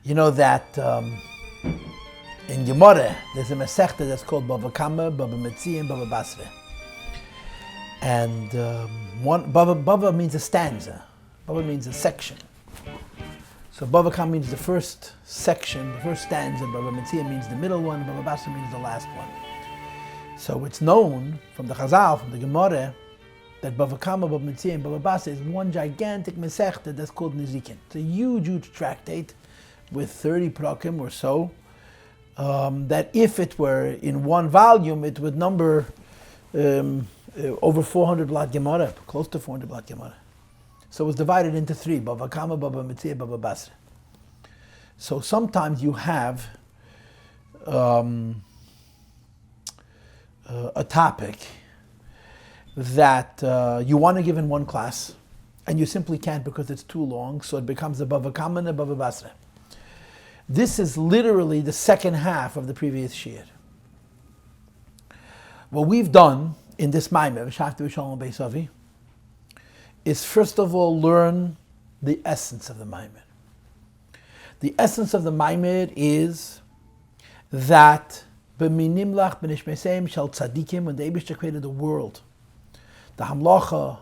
You know that in Gemara there's a Masechta that's called Bava Kama, Bava Metzi, and Bava Basra. And Bava means a stanza. Bava means a section. So Bava Kama means the first section, the first stanza. Bava Metzi means the middle one. Bava Basra means the last one. So it's known from the Chazal, from the Gemara, that Bava Kama, Bava Metzi, and Bava Basra is one gigantic Masechta that's called Nizikin. It's a huge, huge tractate with 30 prakim or so, that if it were in one volume, it would number over 400 blot Gemara, close to 400 blot Gemara. So it was divided into three, Bava Kama, Bava Metzi, Bava Basra. So sometimes you have a topic that you want to give in one class, and you simply can't because it's too long, so it becomes a Bava Kama and a Bava Basra. This is literally the second half of the previous shiur. What we've done in this Maamar, Vishavti, Bishalom, Bishavti, is first of all learn the essence of the Maamar. The essence of the Maamar is that b'minimlach b'nishmeseim shel tzadikim, when the Eibishter created the world, the hamlacha,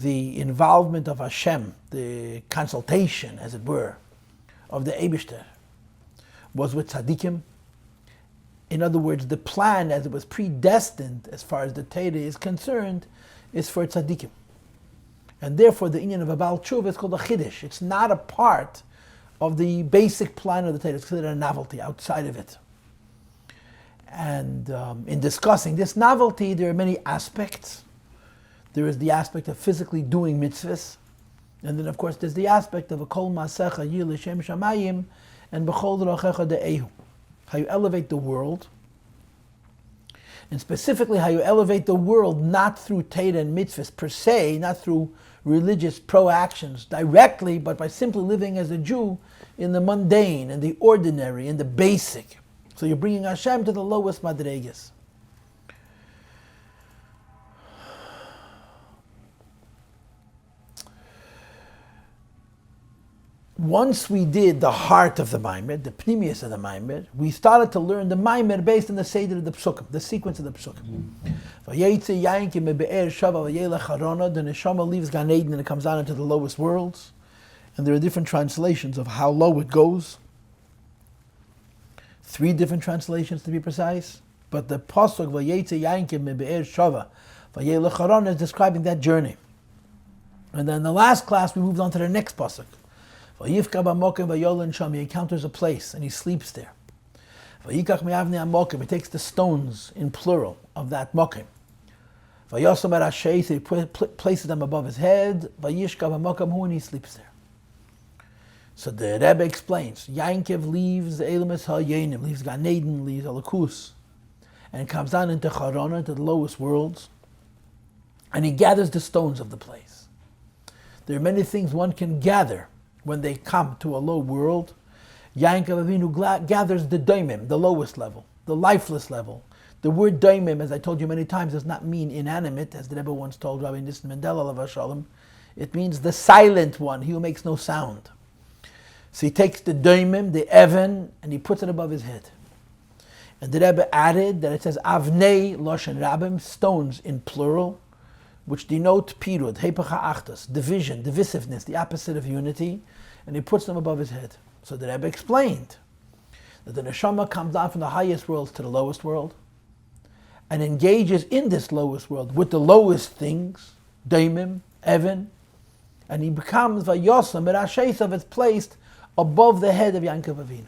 the involvement of Hashem, the consultation, as it were, of the Eibishter was with tzaddikim. In other words, the plan as it was predestined as far as the Torah is concerned is for tzaddikim. And therefore the inyan of a Baal Tshuva is called a chiddush. It's not a part of the basic plan of the Torah. It's considered a novelty outside of it. And in discussing this novelty, there are many aspects. There is the aspect of physically doing mitzvahs. And then, of course, there's the aspect of a kol maasecha yil l'shem shamayim and b'chol d'rochecha de'ehu. How you elevate the world, and specifically how you elevate the world not through Torah and mitzvahs per se, not through religious pro-actions directly, but by simply living as a Jew in the mundane and the ordinary and the basic. So you're bringing Hashem to the lowest madregas. Once we did the heart of the Maamar, the pnimius of the Maamar, we started to learn the Maamar based on the seder of the psukim, the sequence of the psukim. The neshama leaves Gan Eden and it comes down into the lowest worlds. And there are different translations of how low it goes. 3 different translations to be precise. But the pasuk Vayetze Yainkim mebe'er shava vayelech harana is describing that journey. And then in the last class we moved on to the next pasuk. He encounters a place and he sleeps there. He takes the stones in plural of that mokim. He places them above his head. And he sleeps there. So the Rebbe explains, Yaakov leaves Elamis HaYenim, leaves Gan Eden, leaves Alakus, and comes down into Charana, to the lowest worlds, and he gathers the stones of the place. There are many things one can gather when they come to a low world. Yaakov Avinu gathers the daimim, the lowest level, the lifeless level. The word daimim, as I told you many times, does not mean inanimate, as the Rebbe once told Rabbi Nissim Mendel alav hashalom. It means the silent one, he who makes no sound. So he takes the daimim, the even, and he puts it above his head. And the Rebbe added that it says avnei loshen rabim, stones in plural, which denote pirud, hepacha achtas, division, divisiveness, the opposite of unity, and he puts them above his head. So the Rebbe explained that the neshama comes down from the highest worlds to the lowest world, and engages in this lowest world with the lowest things, daimim, even, and he becomes vayosam, merasheisav, it's placed above the head of Yaakov Avinu.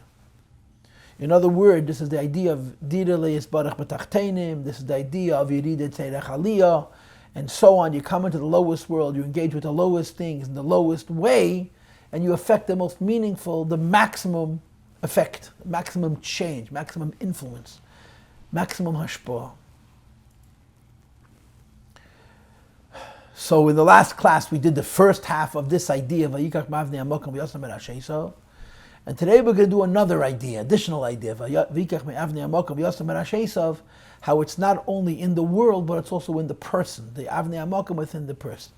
In other words, this is the idea of dira le'yisbarach b'tachtenim, this is the idea of yiridet tzerech aliyah, and so on. You come into the lowest world, you engage with the lowest things in the lowest way, and you affect the most meaningful, the maximum effect, maximum change, maximum influence, maximum hashpah. So in the last class we did the first half of this idea of Vayikach Mavnei Amokim V'yosam Merasheiso, and today we're going to do another idea, additional idea, Vayikach Mavnei Amokim V'yosam Merasheiso, how it's not only in the world but it's also in the person, the Avnei Amokim within the person.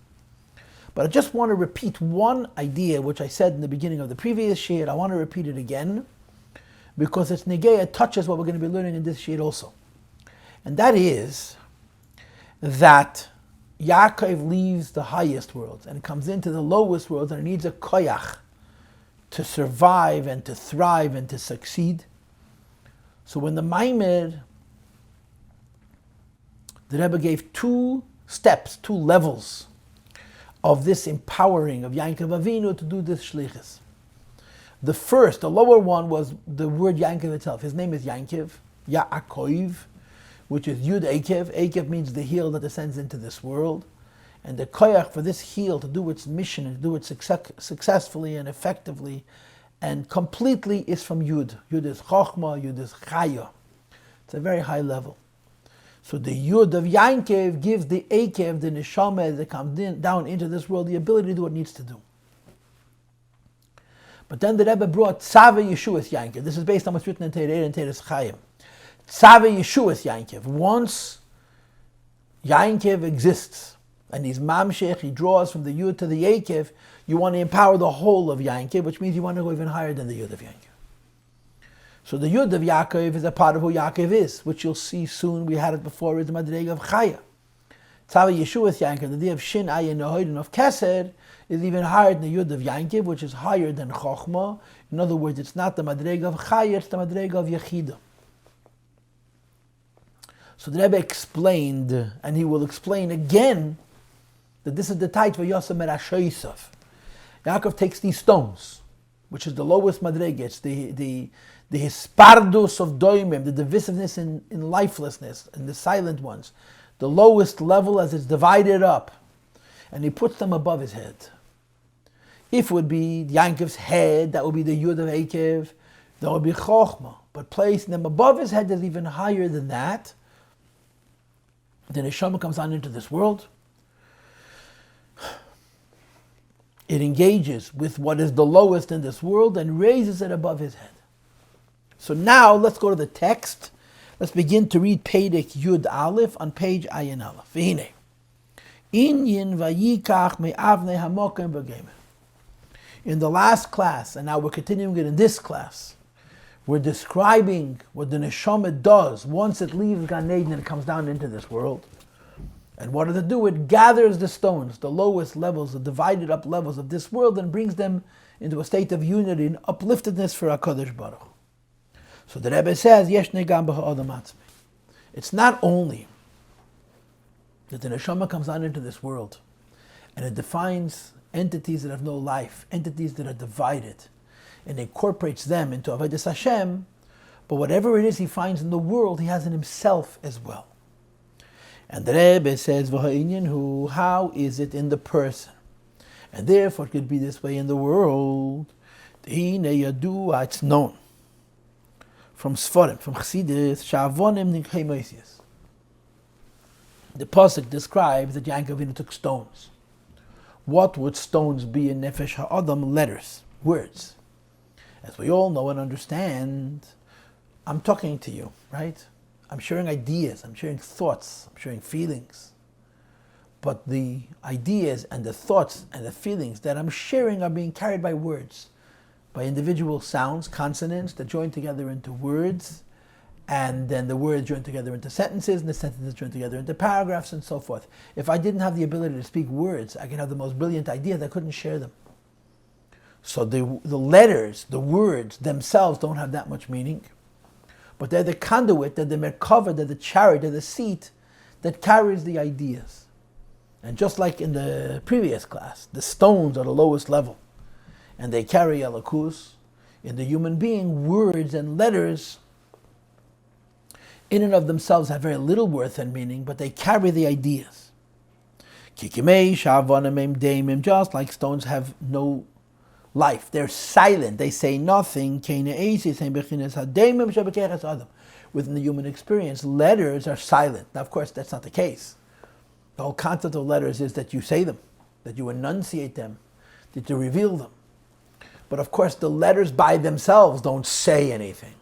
But I just want to repeat one idea which I said in the beginning of the previous sheet. I want to repeat it again because it's negay, it touches what we're going to be learning in this sheet also. And that is that Yaakov leaves the highest worlds and comes into the lowest worlds and needs a koyach to survive and to thrive and to succeed. So when the Maamar, the Rebbe gave two steps, two levels of this empowering of Yaakov Avinu to do this shlichus. The first, the lower one, was the word Yaakov itself. His name is Yaakov, which is Yud Akev. Akev means the heel that descends into this world. And the koyach for this heel to do its mission and to do it successfully and effectively and completely is from Yud. Yud is Chochmah, Yud is Chaya. It's a very high level. So the Yud of Yaakov gives the Akev, the Neshama that comes down into this world, the ability to do what it needs to do. But then the Rebbe brought Tzaveh Yeshuas Yaakov. This is based on what's written in Teireh and Teireh Chaim. Tzaveh Yeshuas Yaakov. Once Yaakov exists, and he's mamshech, he draws from the Yud to the Akev, you want to empower the whole of Yaakov, which means you want to go even higher than the Yud of Yaakov. So the Yud of Yaakov is a part of who Yaakov is, which you'll see soon. We had it before, is the Madrega of Chaya. Tzaveh Yeshuas Yaakov, the day of Shin, Ayin, Nehoidin, of Keser, is even higher than the Yud of Yaakov, which is higher than Chochmah. In other words, it's not the Madrega of Chaya, it's the Madrega of Yechida. So the Rebbe explained, and he will explain again, that this is the Tait V'Yosem Merashoisav. Yaakov takes these stones, which is the lowest Madrega, it's the hispardus of doimim, the divisiveness in lifelessness, and the silent ones, the lowest level as it's divided up, and he puts them above his head. If it would be Yaakov's head, that would be the Yud of Akev, that would be Chochmah. But placing them above his head is even higher than that. The Neshama comes on into this world. It engages with what is the lowest in this world and raises it above his head. So now let's go to the text. Let's begin to read Perek Yud Aleph on page Ayin Aleph. V'hinei. Inyin vayikach me'avnei hamokim b'gemer. In the last class, and now we're continuing it in this class, we're describing what the Neshama does once it leaves Gan Eden and it comes down into this world. And what does it do? It gathers the stones, the lowest levels, the divided up levels of this world, and brings them into a state of unity and upliftedness for HaKadosh Baruch. So the Rebbe says, Yesh negam b'ha'adam atzmi. It's not only that the Neshama comes on into this world, and it defines entities that have no life, entities that are divided, and incorporates them into Avodas Hashem, but whatever it is he finds in the world, he has in himself as well. And the Rebbe says, V'ha'inyan how is it in the person? And therefore it could be this way in the world. It's known from Sforim, from Chassidus, Sha'avonim Ninkei Moisius. The Pasuk describes that Yaakov Avinu took stones. What would stones be in Nefesh HaAdam? Letters, words. As we all know and understand, I'm talking to you, right? I'm sharing ideas, I'm sharing thoughts, I'm sharing feelings. But the ideas and the thoughts and the feelings that I'm sharing are being carried by words, by individual sounds, consonants that join together into words, and then the words join together into sentences, and the sentences join together into paragraphs, and so forth. If I didn't have the ability to speak words, I could have the most brilliant ideas, I couldn't share them. So the letters, the words themselves don't have that much meaning. But they're the conduit, they're the merkava, they're the chariot, they're the seat that carries the ideas. And just like in the previous class, the stones are the lowest level, and they carry elokus. In the human being, words and letters, in and of themselves, have very little worth and meaning, but they carry the ideas. Just like stones have no life. They're silent. They say nothing. Within the human experience, letters are silent. Now, of course, that's not the case. The whole concept of letters is that you say them, that you enunciate them, that you reveal them. But of course, the letters by themselves don't say anything.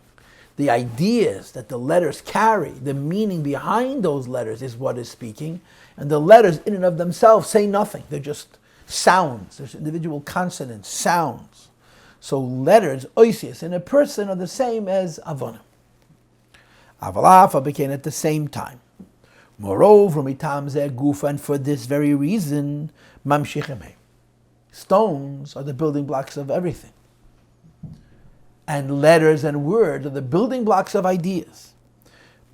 The ideas that the letters carry, the meaning behind those letters is what is speaking, and the letters in and of themselves say nothing. They're just sounds. There's individual consonants, sounds. So letters, oisius, in a person are the same as avonim. Avalafa became at the same time. Moreover, mitam zeh gufa, and for this very reason, mamshichim he. Stones are the building blocks of everything. And letters and words are the building blocks of ideas.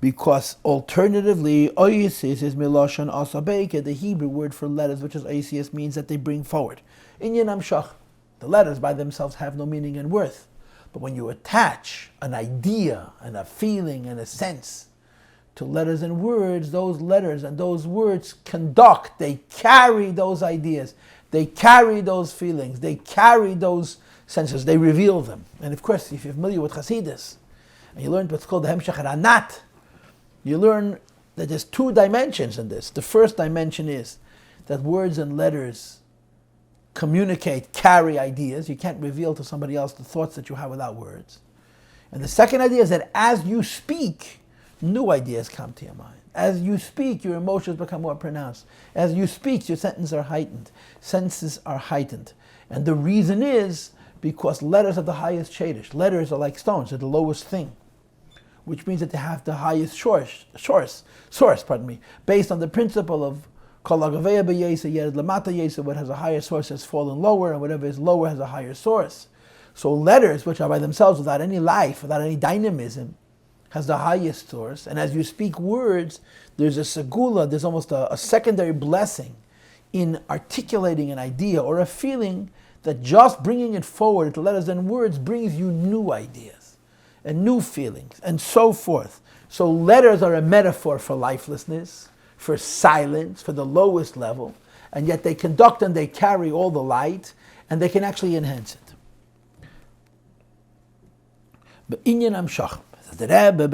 Because alternatively, oisius is miloshan asabeke, the Hebrew word for letters, which is oisius, means that they bring forward. Inyan amshach. The letters by themselves have no meaning and worth. But when you attach an idea and a feeling and a sense to letters and words, those letters and those words conduct, they carry those ideas, they carry those feelings, they carry those senses, they reveal them. And of course, if you're familiar with Hasidus, and you learn what's called the Hemshech Ranat, you learn that there's two dimensions in this. The first dimension is that words and letters communicate, carry ideas. You can't reveal to somebody else the thoughts that you have without words. And the second idea is that as you speak, new ideas come to your mind. As you speak, your emotions become more pronounced. As you speak, your senses are heightened. Senses are heightened. And the reason is because letters are the highest shadish. Letters are like stones, they're the lowest thing. Which means that they have the highest source, based on the principle of what has a higher source has fallen lower, and whatever is lower has a higher source. So letters, which are by themselves without any life, without any dynamism, has the highest source. And as you speak words, there's a segula, there's almost a secondary blessing in articulating an idea or a feeling that just bringing it forward to letters and words brings you new ideas and new feelings and so forth. So letters are a metaphor for lifelessness, for silence, for the lowest level, and yet they conduct and they carry all the light, and they can actually enhance it. But inyan amshach, the Rebbe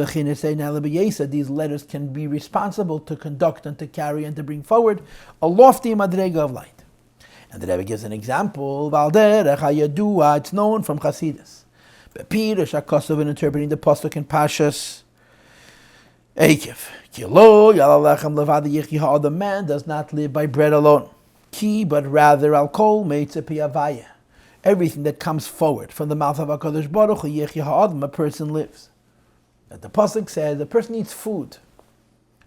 these letters can be responsible to conduct and to carry and to bring forward a lofty madrega of light. And the Rebbe gives an example. It's known from Chasidus. Bepirush HaKosov, in interpreting the pasuk in Pashas Yaakov. The man does not live by bread alone. Ki, but rather alkol meitze piyavaya. Everything that comes forward from the mouth of HaKadosh Baruch Hu, yechi ha'adam, a person lives. That the pasuk says the person eats food.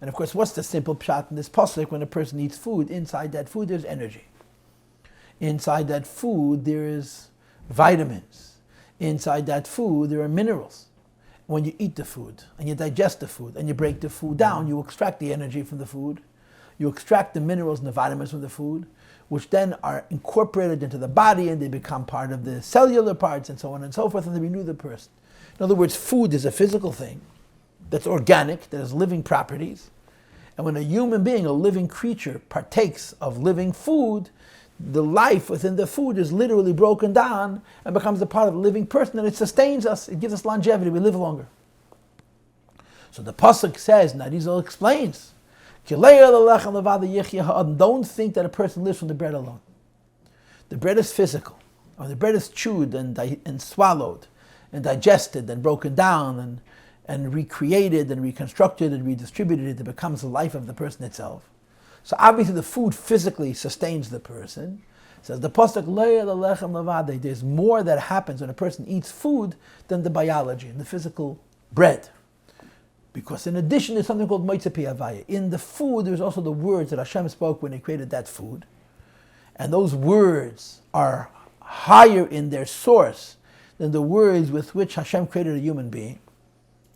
And of course, what's the simple pshat in this pasuk? When a person eats food, inside that food there's energy. Inside that food there is vitamins. Inside that food there are minerals. When you eat the food and you digest the food and you break the food down, you extract the energy from the food, you extract the minerals and the vitamins from the food, which then are incorporated into the body and they become part of the cellular parts and so on and so forth, and they renew the person. In other words, food is a physical thing that's organic, that has living properties, and when a human being, a living creature, partakes of living food, the life within the food is literally broken down and becomes a part of a living person, and it sustains us, it gives us longevity, we live longer. So the pasuk says, Narizal explains, don't think that a person lives from the bread alone. The bread is physical, or the bread is chewed and swallowed and digested and broken down and recreated and reconstructed and redistributed. It becomes the life of the person itself. So obviously the food physically sustains the person. It says the pasuk, there's more that happens when a person eats food than the biology and the physical bread. Because in addition, there's something called moitze piyavaya. In the food, there's also the words that Hashem spoke when He created that food. And those words are higher in their source than the words with which Hashem created a human being.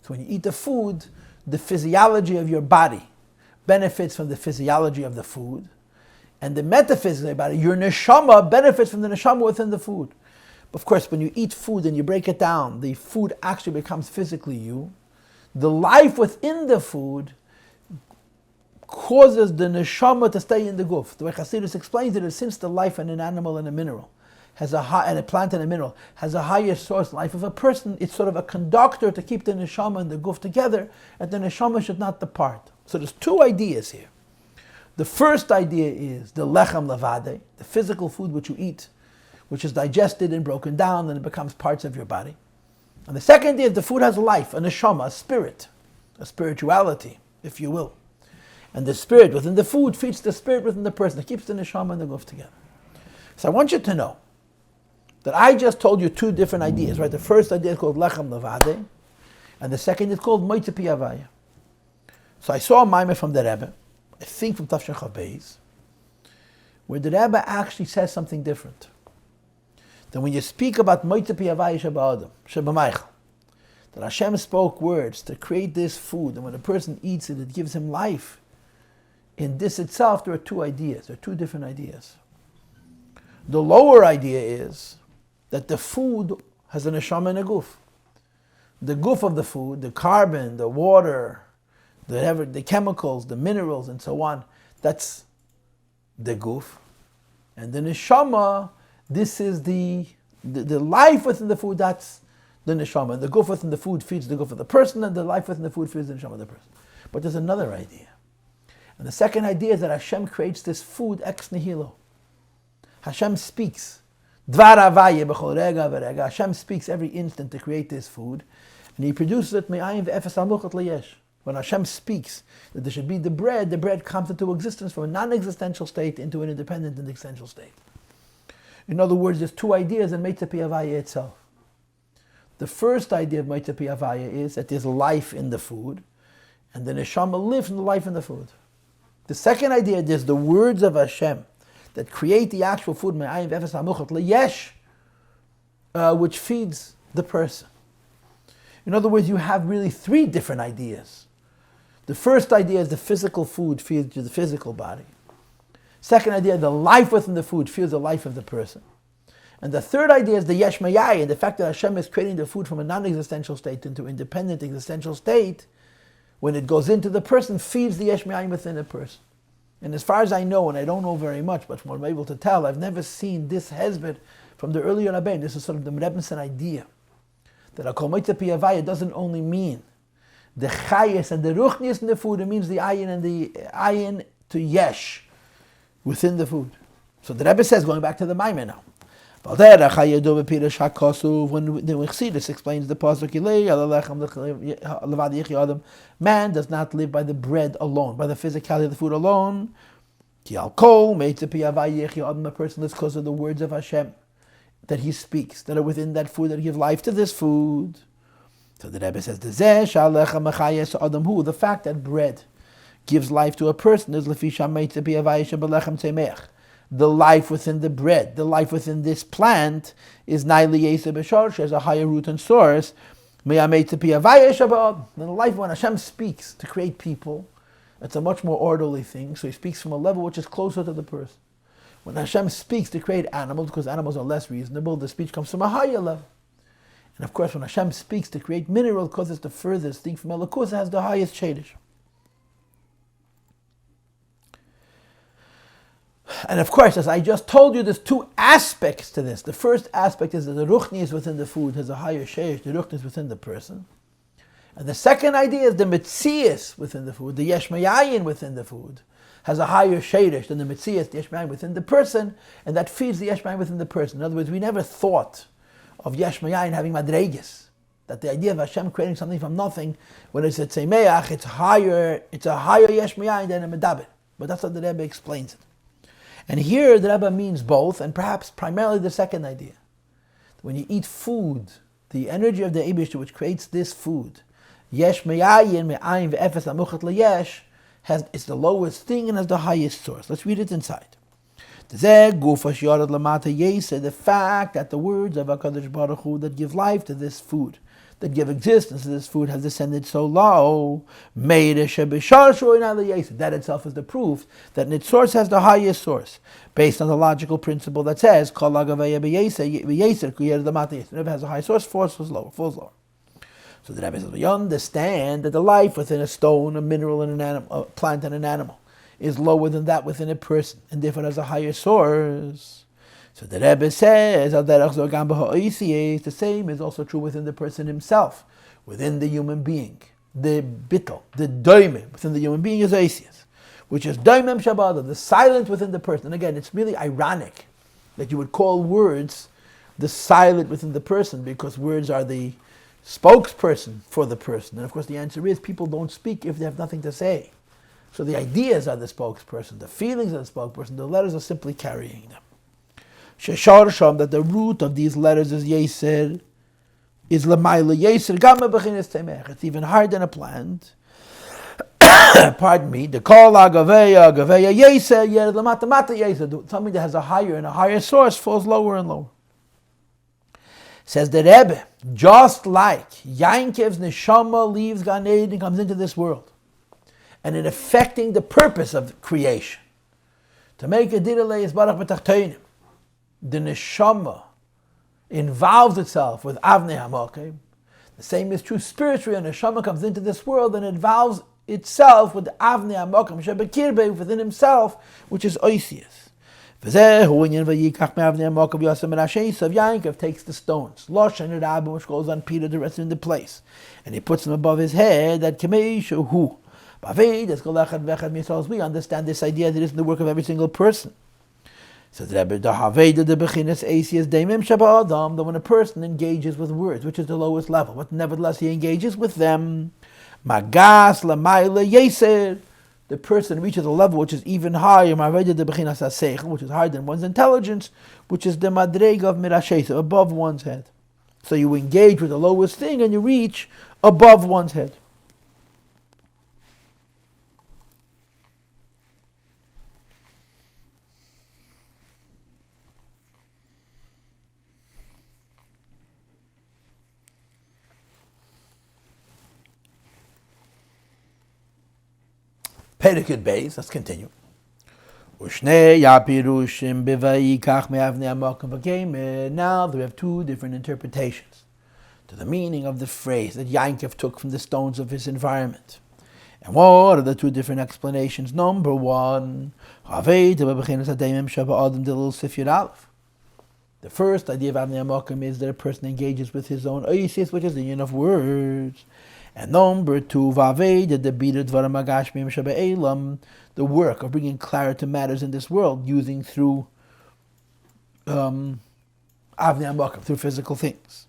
So when you eat the food, the physiology of your body benefits from the physiology of the food, and the metaphysics of your body, your neshama, benefits from the neshama within the food. Of course, when you eat food and you break it down, the food actually becomes physically you. The life within the food causes the neshama to stay in the guf. The way Hasidus explains it is, since the life in an animal and a mineral and a plant and a mineral has a higher source life of a person, it's sort of a conductor to keep the neshama and the guf together, and the neshama should not depart. So there's two ideas here. The first idea is the lechem levade, the physical food which you eat, which is digested and broken down and it becomes parts of your body. And the second idea is the food has a life, a neshama, a spirit, a spirituality, if you will. And the spirit within the food feeds the spirit within the person. It keeps the neshama and the guf together. So I want you to know that I just told you two different ideas, right? The first idea is called Lechem Levade, and the second is called Moitze Pi Havaya. So I saw a Maamar from the Rebbe, I think from Tafshin Chav Beis, where the Rebbe actually says something different. That when you speak about Moitze Pi Havaya Sheba Adam, Sheba Meichel, that Hashem spoke words to create this food, and when a person eats it, it gives him life. In this itself, there are two ideas. There are two different ideas. The lower idea is that the food has a neshama and a guf. The guf of the food, the carbon, the water, the chemicals, the minerals, and so on, that's the guf. And the neshama, this is the life within the food, that's the neshama. And the guf within the food feeds the guf of the person, and the life within the food feeds the neshama of the person. But there's another idea. And the second idea is that Hashem creates this food ex nihilo. Hashem speaks. Dvar Havaya b'chol rega v'rega. Hashem speaks every instant to create this food, and He produces it me'ayin ve'efes hamuchat leyesh. When Hashem speaks that there should be the bread comes into existence from a non-existential state into an independent and existential state. In other words, there's two ideas in Moitze Pi Havaya itself. The first idea of Moitze Pi Havaya is that there's life in the food, and the neshama lives in the life in the food. The second idea, there's the words of Hashem that create the actual food, me'ayin ve'efes hamuchat leyesh, which feeds the person. In other words, you have really three different ideas. The first idea is the physical food feeds you the physical body. Second idea, the life within the food feeds the life of the person. And the third idea is the yesh mayayin, the fact that Hashem is creating the food from a non-existential state into an independent existential state. When it goes into the person, feeds the yesh mayayin within the person. And as far as I know, and I don't know very much, but from what I'm able to tell, I've never seen this hezbed from the earlier Rabbein. This is sort of the Rebbeinu idea. That Akol Moitze Pi Havaya doesn't only mean the chayes and the ruchnius in the food, it means the ayin and the ayin to yesh within the food. So the Rebbe says, going back to the Maamar now, when the Chassidus explains the pasuk, man does not live by the bread alone, by the physicality of the food alone. A person lives because of the words of Hashem that He speaks, that are within that food, that give life to this food. So the Rebbe says, the fact that bread gives life to a person is the life within the bread, the life within this plant is as a higher root and source. And the life when Hashem speaks to create people, it's a much more orderly thing. So He speaks from a level which is closer to the person. When Hashem speaks to create animals, because animals are less reasonable, the speech comes from a higher level. And of course, when Hashem speaks to create minerals, because it's the furthest thing from Elokus, it has the highest shadish. And of course, as I just told you, there's two aspects to this. The first aspect is that the ruchnius within the food has a higher shadish, the ruchnius within the person. And the second idea is the metzias within the food, the yesh mayayin within the food, has a higher shadish than the metzias, the yesh mayayin within the person, and that feeds the yesh mayayin within the person. In other words, we never thought of yesh mayayin having madreges. That the idea of Hashem creating something from nothing, when it's a tzemeach, it's a higher yesh mayayin than a medaber. But that's how the Rebbe explains it. And here the Rebbe means both, and perhaps primarily the second idea. When you eat food, the energy of the Eibishter which creates this food, yesh me'ayin me'ayin ve'efes amuchat leyesh, is the lowest thing and has the highest source. Let's read it inside. The fact that the words of HaKadosh Baruch Hu that give life to this food, that give existence to this food, has descended so low, that itself is the proof that its source has the highest source, based on the logical principle that says, it never has a high source, falls lower. So the Rebbe says, we understand that the life within a stone, a mineral, and an animal, a plant and an animal, is lower than that within a person, and therefore has a higher source. So the Rebbe says, the same is also true within the person himself, within the human being. The bittel, the doimim, within the human being is oisius, which is doimim shabada, the silent within the person. And again, it's really ironic that you would call words the silent within the person, because words are the spokesperson for the person. And of course the answer is, people don't speak if they have nothing to say. So the ideas are the spokesperson, the feelings are the spokesperson, the letters are simply carrying them. Shesharsham, that the root of these letters is Yeser, is Lamaila Yeser, Gamma Bechinas Temech. It's even higher than a plant. Pardon me, the Kol Agaveya Yeser, Yer Lamatamata Yeser. Something that has a higher and a higher source falls lower and lower. Says the Rebbe, just like Yaakov's neshama leaves Gan Eden and comes into this world, and in affecting the purpose of creation, to make a direlei isbarach b'tachtonim, the neshama involves itself with avnei hamokim. The same is true spiritually. The neshama comes into this world and involves itself with avnei hamokim shebekirbe, within himself, which is oisius. Yaakov takes the stones, Loshen Rabba, which goes on Peter, the rest in the place, and he puts them above his head. That we understand this idea that it is in the work of every single person. So that when a person engages with words, which is the lowest level, but nevertheless he engages with them, Magas Lamaila Yeser, the person reaches a level which is even higher, which is higher than one's intelligence, which is the madrega of mirashesa, above one's head. So you engage with the lowest thing and you reach above one's head. Perikut Beis, let's continue. Now we have two different interpretations to the meaning of the phrase that Yaakov took from the stones of his environment. And what are the two different explanations? Number one, the first idea of Avnei HaMokim is that a person engages with his own oasis, which is the union of words. And number two, the work of bringing clarity to matters in this world, using through Avnei HaMokim, through physical things.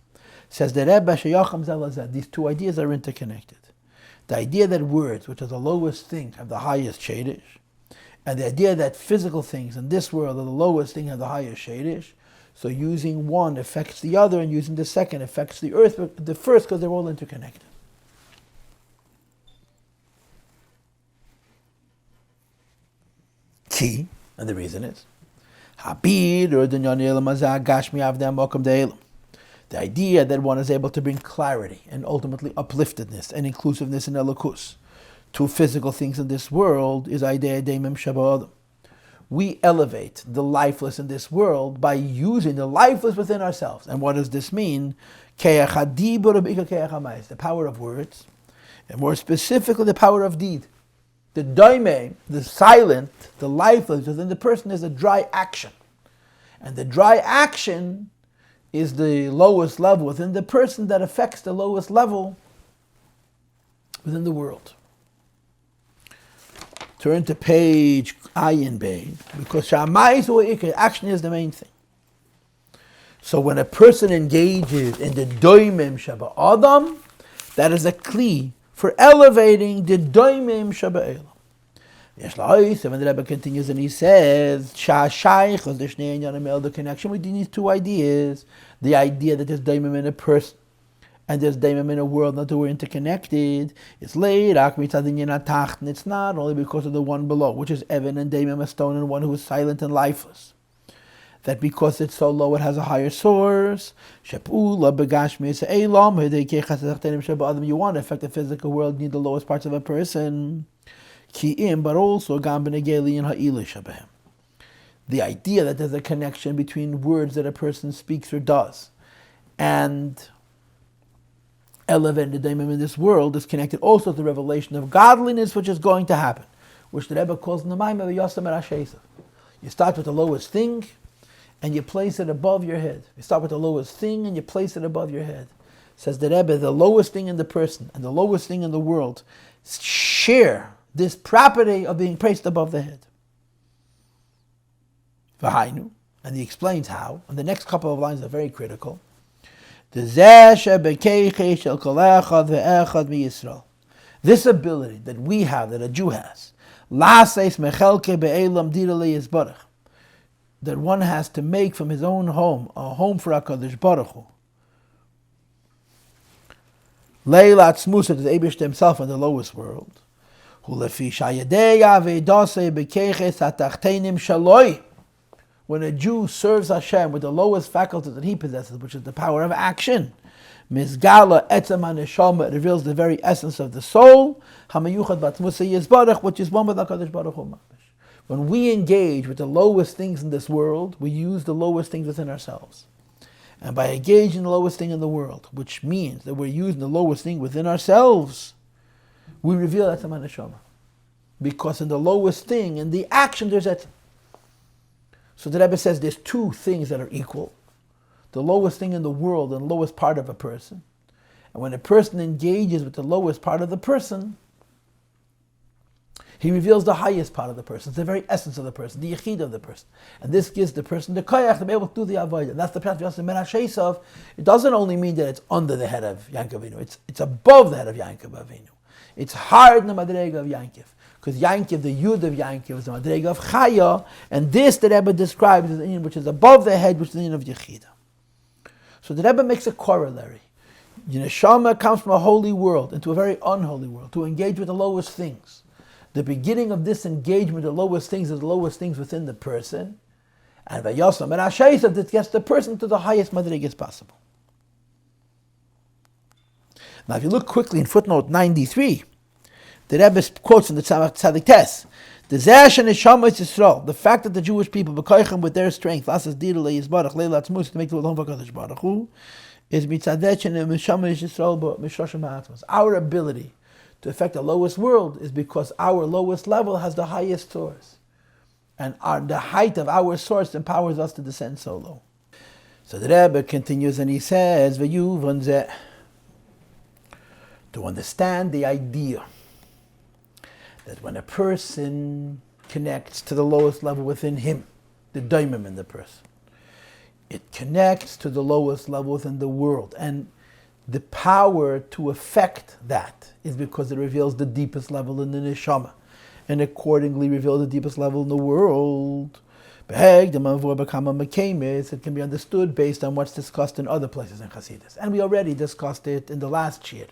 Says the Rebbe, these two ideas are interconnected. The idea that words, which are the lowest thing, have the highest shadish, and the idea that physical things in this world are the lowest thing, have the highest shadish. So using one affects the other, and using the second affects the earth, the first, because they're all interconnected. Key, and the reason is the idea that one is able to bring clarity and ultimately upliftedness and inclusiveness in Elokus to physical things in this world is idea deimim shabbat. We elevate the lifeless in this world by using the lifeless within ourselves. And what does this mean? The power of words, and more specifically the power of deed. The daime, the silent, the lifeless within the person is a dry action. And the dry action is the lowest level within the person that affects the lowest level within the world. Turn to page Ayin Bey, because action is the main thing. So when a person engages in the doimim shaba adam, that is a kli for elevating the doimim shaba elam. And the Rebbe continues and he says, the connection between these two ideas, the idea that there's daimim in a person and there's daimim in a world, not that we're interconnected, it's it's not only because of the one below, which is Evan and daimim, a stone, and one who is silent and lifeless. That because it's so low, it has a higher source. You want to affect the physical world, you need the lowest parts of a person. But also the idea that there's a connection between words that a person speaks or does and elevating the daimim in this world is connected also to the revelation of godliness, which is going to happen, which the Rebbe calls the Maamar Yosem Rashesa. You start with the lowest thing and you place it above your head. You start with the lowest thing and you place it above your head. Says the Rebbe, the lowest thing in the person and the lowest thing in the world share this property of being placed above the head. V'hainu, and he explains how, and the next couple of lines are very critical. This ability that we have, that a Jew has, that one has to make from his own home, a home for HaKadosh Baruch Hu. Leilat Smusa, to the Eibishter himself in the lowest world. When a Jew serves Hashem with the lowest faculty that he possesses, which is the power of action, Mizgala etzem haneshama, it reveals the very essence of the soul, Hamayuchad batmusa yizbarach, which is one with HaKadosh Baruch Hu. When we engage with the lowest things in this world, we use the lowest things within ourselves. And by engaging the lowest thing in the world, which means that we're using the lowest thing within ourselves, we reveal etzem haneshama. Because in the lowest thing, in the action, there's etzem. So the Rebbe says there's two things that are equal. The lowest thing in the world and the lowest part of a person. And when a person engages with the lowest part of the person, he reveals the highest part of the person, the very essence of the person, the yechid of the person. And this gives the person the koyach to be able to do the avodah. And that's the prat of Menashesav. It doesn't only mean that it's under the head of Yaakov Avinu. It's above the head of Yaakov Avinu. It's higher than the madrega of Yaakov. Because Yaakov, the Yud of Yaakov, is the madrega of Chaya, and this the Rebbe describes as the Indian which is above the head, which is the Indian of Yechida. So the Rebbe makes a corollary. The neshama comes from a holy world into a very unholy world to engage with the lowest things. The beginning of this engagement with the lowest things is the lowest things within the person, and Vayosam and Ashaysav that gets the person to the highest madrega possible. Now, if you look quickly in footnote 93. The Rebbe quotes from the Tzadik Tes, the fact that the Jewish people, with their strength, to make the home for HaKadosh Baruch Hu, is our ability to affect the lowest world is because our lowest level has the highest source. And the height of our source empowers us to descend so low. So the Rebbe continues and he says, to understand the idea that when a person connects to the lowest level within him, the daimim in the person, it connects to the lowest level within the world. And the power to affect that is because it reveals the deepest level in the neshama, and accordingly reveals the deepest level in the world. It can be understood based on what's discussed in other places in Chassidus. And we already discussed it in the last shir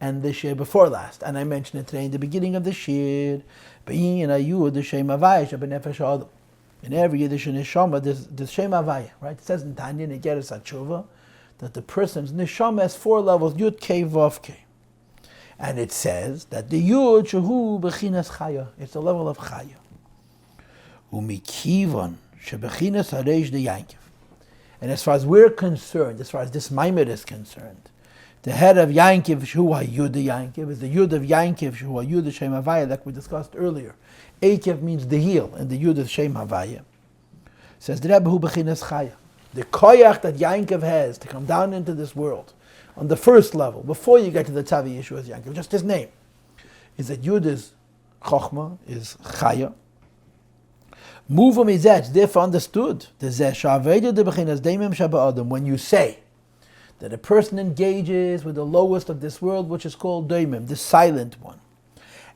and the shir before last. And I mentioned it today in the beginning of the shir. In every Yiddish neshama, there's Shem Havaya, right? It says in Tanya, in Igeres HaTshuva, that the person's neshama has 4 levels, Yud Kei Vav Kei. And it says that the Yud Shehu Bechinas Chaya, it's the level of Chaya. Umikivon Shebechinas Hareish de Yaakov. And as far as we're concerned, as far as this Maamar is concerned, the head of Yaakov, Shehu HaYud de Yaakov, is the Yud of Yaakov, Shehu HaYud Shem Havaya, like we discussed earlier. Eikev means the heel, and the Yud of Shem Havaya. Says the Rebbe Hu Bechinas Chaya. The koyach that Yaakov has to come down into this world, on the first level, before you get to the Tzavi Yeshua as Yaakov, just his name, is that Yud is Chochma, is Chaya. Muvum is that, therefore understood. When you say that a person engages with the lowest of this world, which is called Daimim, the silent one,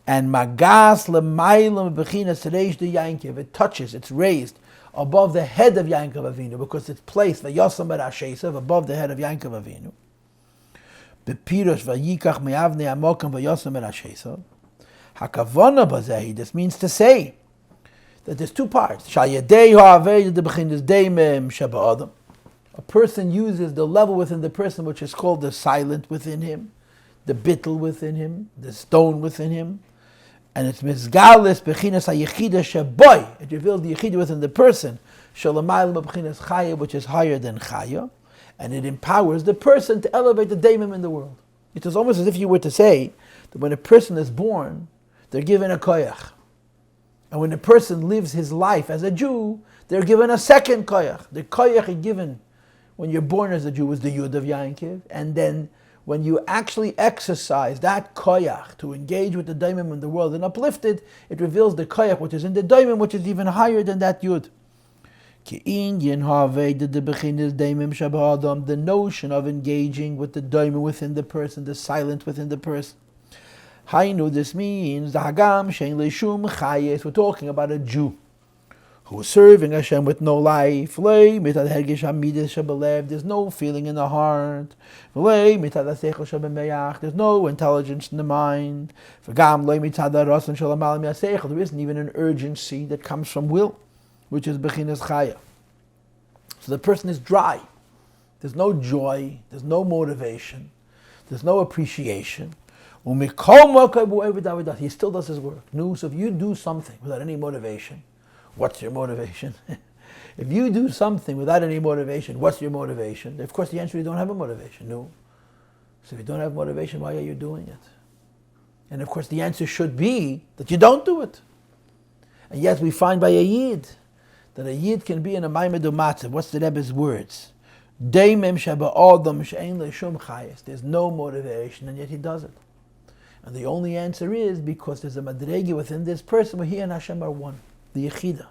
and Magas Lemaylam Bechinas Reish de Yaakov, it touches, it's raised above the head of Yaakov Avinu, because it's placed Vayosam Berashesav above the head of Yaakov Avinu. Bepirosh Vayikach Me'avnei Amokam Vayosam Berashesav. Hakavana Bazehi. This means to say that there's 2 parts. Shayadei Ha'aved de Bechinas Daimim Sheba'adam. A person uses the level within the person which is called the silent within him, the bittul within him, the stone within him. And it's mizgalis bechinas hayechida sheboy. It reveals the yechida within the person, shalamayim bechinas chaya, which is higher than chaya, and it empowers the person to elevate the daimim in the world. It is almost as if you were to say that when a person is born, they're given a koyach, and when a person lives his life as a Jew, they're given a second koyach. The koyach is given when you're born as a Jew is the Yud of Yaakov, and then when you actually exercise that koyach to engage with the daimim in the world and uplift it, it reveals the koyach which is in the daimim, which is even higher than that Yud. The notion of engaging with the daimim within the person, the silent within the person. Hainu, this means the hagam shein leishum chayes. We're talking about a Jew who is serving Hashem with no life. There's no feeling in the heart. There's no intelligence in the mind. There isn't even an urgency that comes from will, which is Bechinas Chaya. So the person is dry. There's no joy. There's no motivation. There's no appreciation. He still does his work. So if you do something without any motivation, what's your motivation? If you do something without any motivation, what's your motivation? Of course, the answer is you don't have a motivation. No. So if you don't have motivation, why are you doing it? And of course, the answer should be that you don't do it. And yet we find by a Yid that a Yid can be in a Maimed Umatzav. What's the Rebbe's words? There's no motivation, and yet he does it. And the only answer is because there's a Madrega within this person where he and Hashem are one, the Yechida.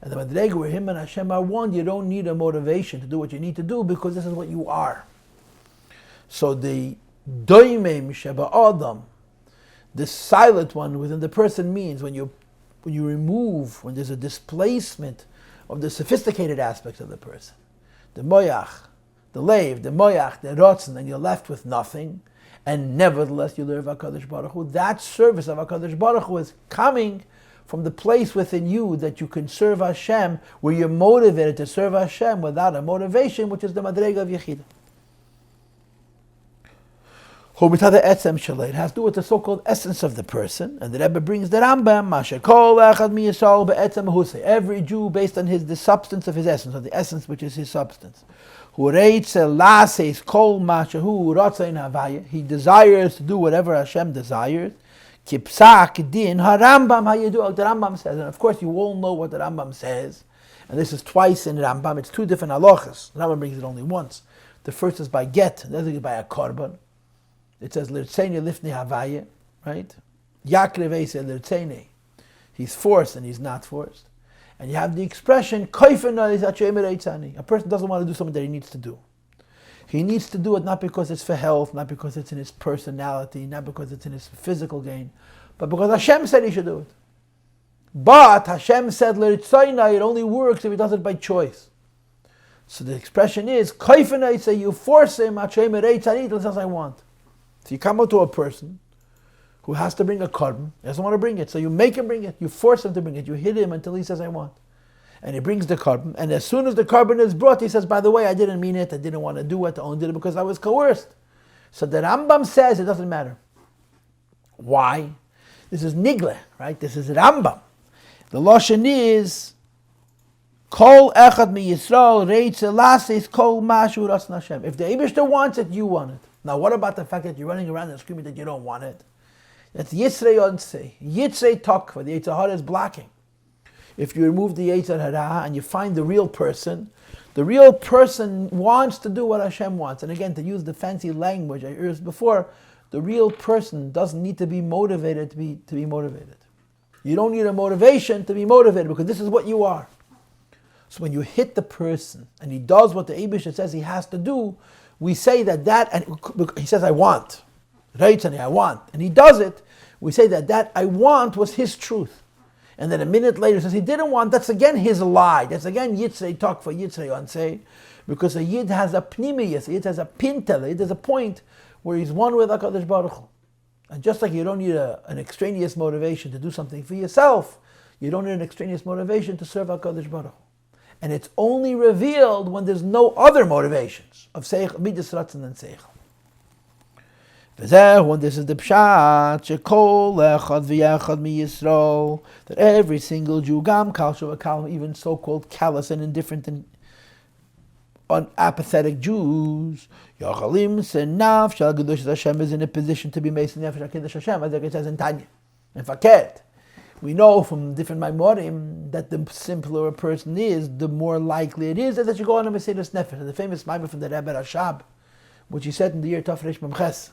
And the Madrega where him and Hashem are one, you don't need a motivation to do what you need to do because this is what you are. So the Doimem Sheba Adam, the silent one within the person means when you remove, when there's a displacement of the sophisticated aspects of the person, the Moyach, the Leiv, the Moyach, the Rotzen, and you're left with nothing, and nevertheless you learn HaKadosh Baruch Hu. That service of HaKadosh Baruch Hu is coming from the place within you that you can serve Hashem, where you're motivated to serve Hashem without a motivation, which is the Madrega of Yechidah. It has to do with the so-called essence of the person, and the Rebbe brings the Rambam, every Jew based on the substance of his essence, or the essence which is his substance. He desires to do whatever Hashem desires. The Rambam says, and of course you all know what the Rambam says, and this is twice in the Rambam, it's two different halachas. The Rambam brings it only once. The first is by get, and the other is by a korban. It says L'rtzeni lifnei havaya, right? Yaakov said L'rtzeni. He's forced and he's not forced. And you have the expression a person doesn't want to do something that he needs to do. He needs to do it not because it's for health, not because it's in his personality, not because it's in his physical gain, but because Hashem said he should do it. But Hashem said L'rtzeni, it only works if he does it by choice. So the expression is say you force him as I want. So you come out to a person who has to bring a korban, he doesn't want to bring it, so you make him bring it, you force him to bring it, you hit him until he says I want. And he brings the korban, and as soon as the korban is brought, he says, by the way, I didn't mean it, I didn't want to do it, I only did it because I was coerced. So the Rambam says it doesn't matter. Why? This is Nigle, right? This is Rambam. The Lashon is Kol echad mi Yisrael reitz elasis kol mashu ras Hashem. If the Eibishter wants it, you want it. Now, what about the fact that you're running around and screaming that you don't want it? That's Yitzrei Yonsei. Yitzrei Tokva. The Yetzer Hara is blocking. If you remove the Yetzer Hara and you find the real person wants to do what Hashem wants. And again, to use the fancy language I used before, the real person doesn't need to be motivated to be motivated. You don't need a motivation to be motivated because this is what you are. So when you hit the person and he does what the Eibishter says he has to do, we say that and he says, I want. I want. And he does it. We say that I want was his truth. And then a minute later says he didn't want, that's again his lie. That's again Yitzrei Tokva, Yitzrei Yonsei. Because a Yid has a pnimiyus, a Yid has a pintel, a Yid has a point where he's one with HaKadosh Baruch Hu. And just like you don't need an extraneous motivation to do something for yourself, you don't need an extraneous motivation to serve HaKadosh Baruch Hu. And it's only revealed when there's no other motivations of seichel, midas ratzon and seichel. When this is the pshat, shekol echad v'yachad mi Yisrael, that every single Jew, gam kal shavakalim, even so-called callous and indifferent and unapathetic Jews, yachalim senav shal gedushas Hashem, is in a position to be mason nefesh hakedush Hashem, as it says in Tanya, in Faket. We know from different Maimorim that the simpler a person is, the more likely it is that you go on a Mesedas Nefesh. And the famous Maamar from the Rebbe Rashab, which he said in the year Tafresh Memches,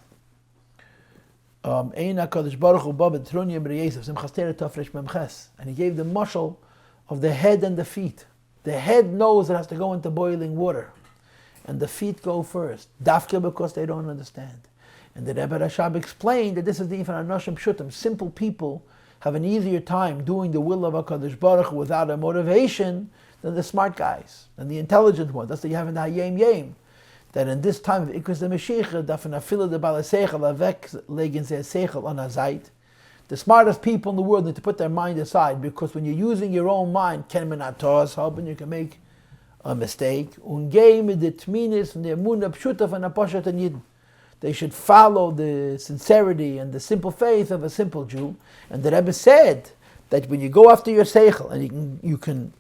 Ein HaKadosh Baruch Hu ba b'trunya b'riyesef, Simchas Torah Tafresh Memches. And he gave the mashal of the head and the feet. The head knows it has to go into boiling water, and the feet go first, dafka because they don't understand. And the Rebbe Rashab explained that this is the Ifan Anoshim Pshutim, simple people have an easier time doing the will of HaKadosh Baruch Hu without a motivation than the smart guys, and the intelligent ones. That's what you have in the Hayem Yem. That in this time of Ikras the Mashiach, dafen afila de balaseichel avek legen ze seichel on azait. The smartest people in the world need to put their mind aside, because when you're using your own mind, ken menatos hoping you can make a mistake. Ungei mit the tminis and the emunah pshuta van aposhat and yidden. They should follow the sincerity and the simple faith of a simple Jew. And the Rebbe said that when you go after your seichel and you can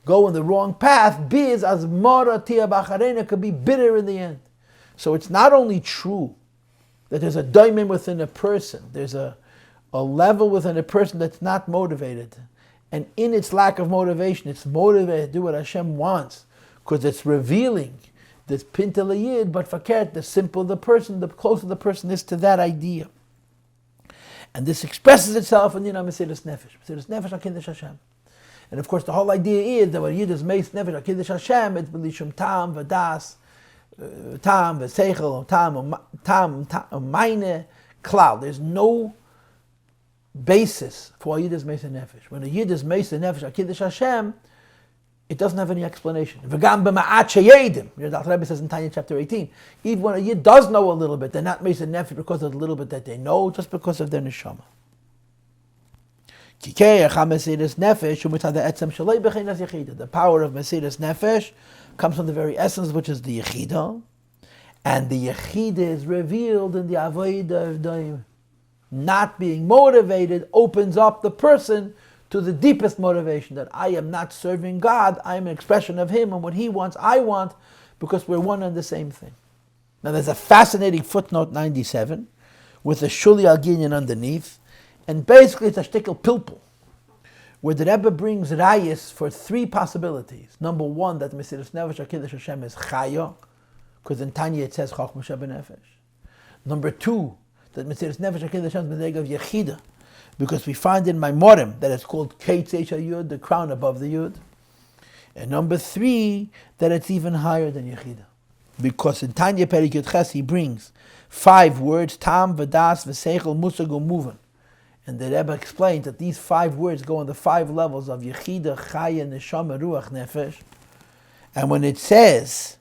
go in the wrong path, biz as mara tia bacharena could be bitter in the end. So it's not only true that there's a daimon within a person, there's a level within a person that's not motivated. And in its lack of motivation, it's motivated to do what Hashem wants, because it's revealing this pinta yid, but fakert, the simpler the person, the closer the person is to that idea. And this expresses itself in Mesiras Nefesh. Mesiras Nefesh HaKiddush Hashem. And of course the whole idea is that when Yid is Meis Nefesh HaKiddush Hashem, it's B'lishum Tam, V'das, Tam, V'seichel, Tam, Meine, Klal. There's no basis for a Yid is Meis Nefesh. When a Yid is Meis Nefesh HaKiddush Hashem, it doesn't have any explanation. V'gam b'ma'at sheyedim. The Rebbe says in Tanya chapter 18, even when a Yid does know a little bit, they're not Meis Nefesh because of the little bit that they know, just because of their neshama. The power of Mesiras Nefesh comes from the very essence, which is the Yechida, and the Yechida is revealed in the Avodah of Daim. Not being motivated opens up the person to the deepest motivation, that I am not serving God, I am an expression of Him, and what He wants, I want, because we're one and the same thing. Now there's a fascinating footnote 97, with a Shuli Al Ginyan underneath, and basically it's a shtickle pilpul, where the Rebbe brings rayas for three possibilities. Number one, that Mesiras Nefesh HaKiddush Hashem is chaya, because in Tanya it says Chachma Nefesh. Number two, that Mesiras Nefesh HaKiddush Hashem is Medrega of Yechida, because we find in Maamar that it's called Keitz Yud, the crown above the Yud. And number three, that it's even higher than Yechida, because in Tanya Perik Yud Ches he brings 5 words: Tam, V'das, V'seichel, Musag, Umuvan. And the Rebbe explains that these 5 words go on the 5 levels of Yechida, Chaya, Neshama, Ruach, Nefesh. And when it says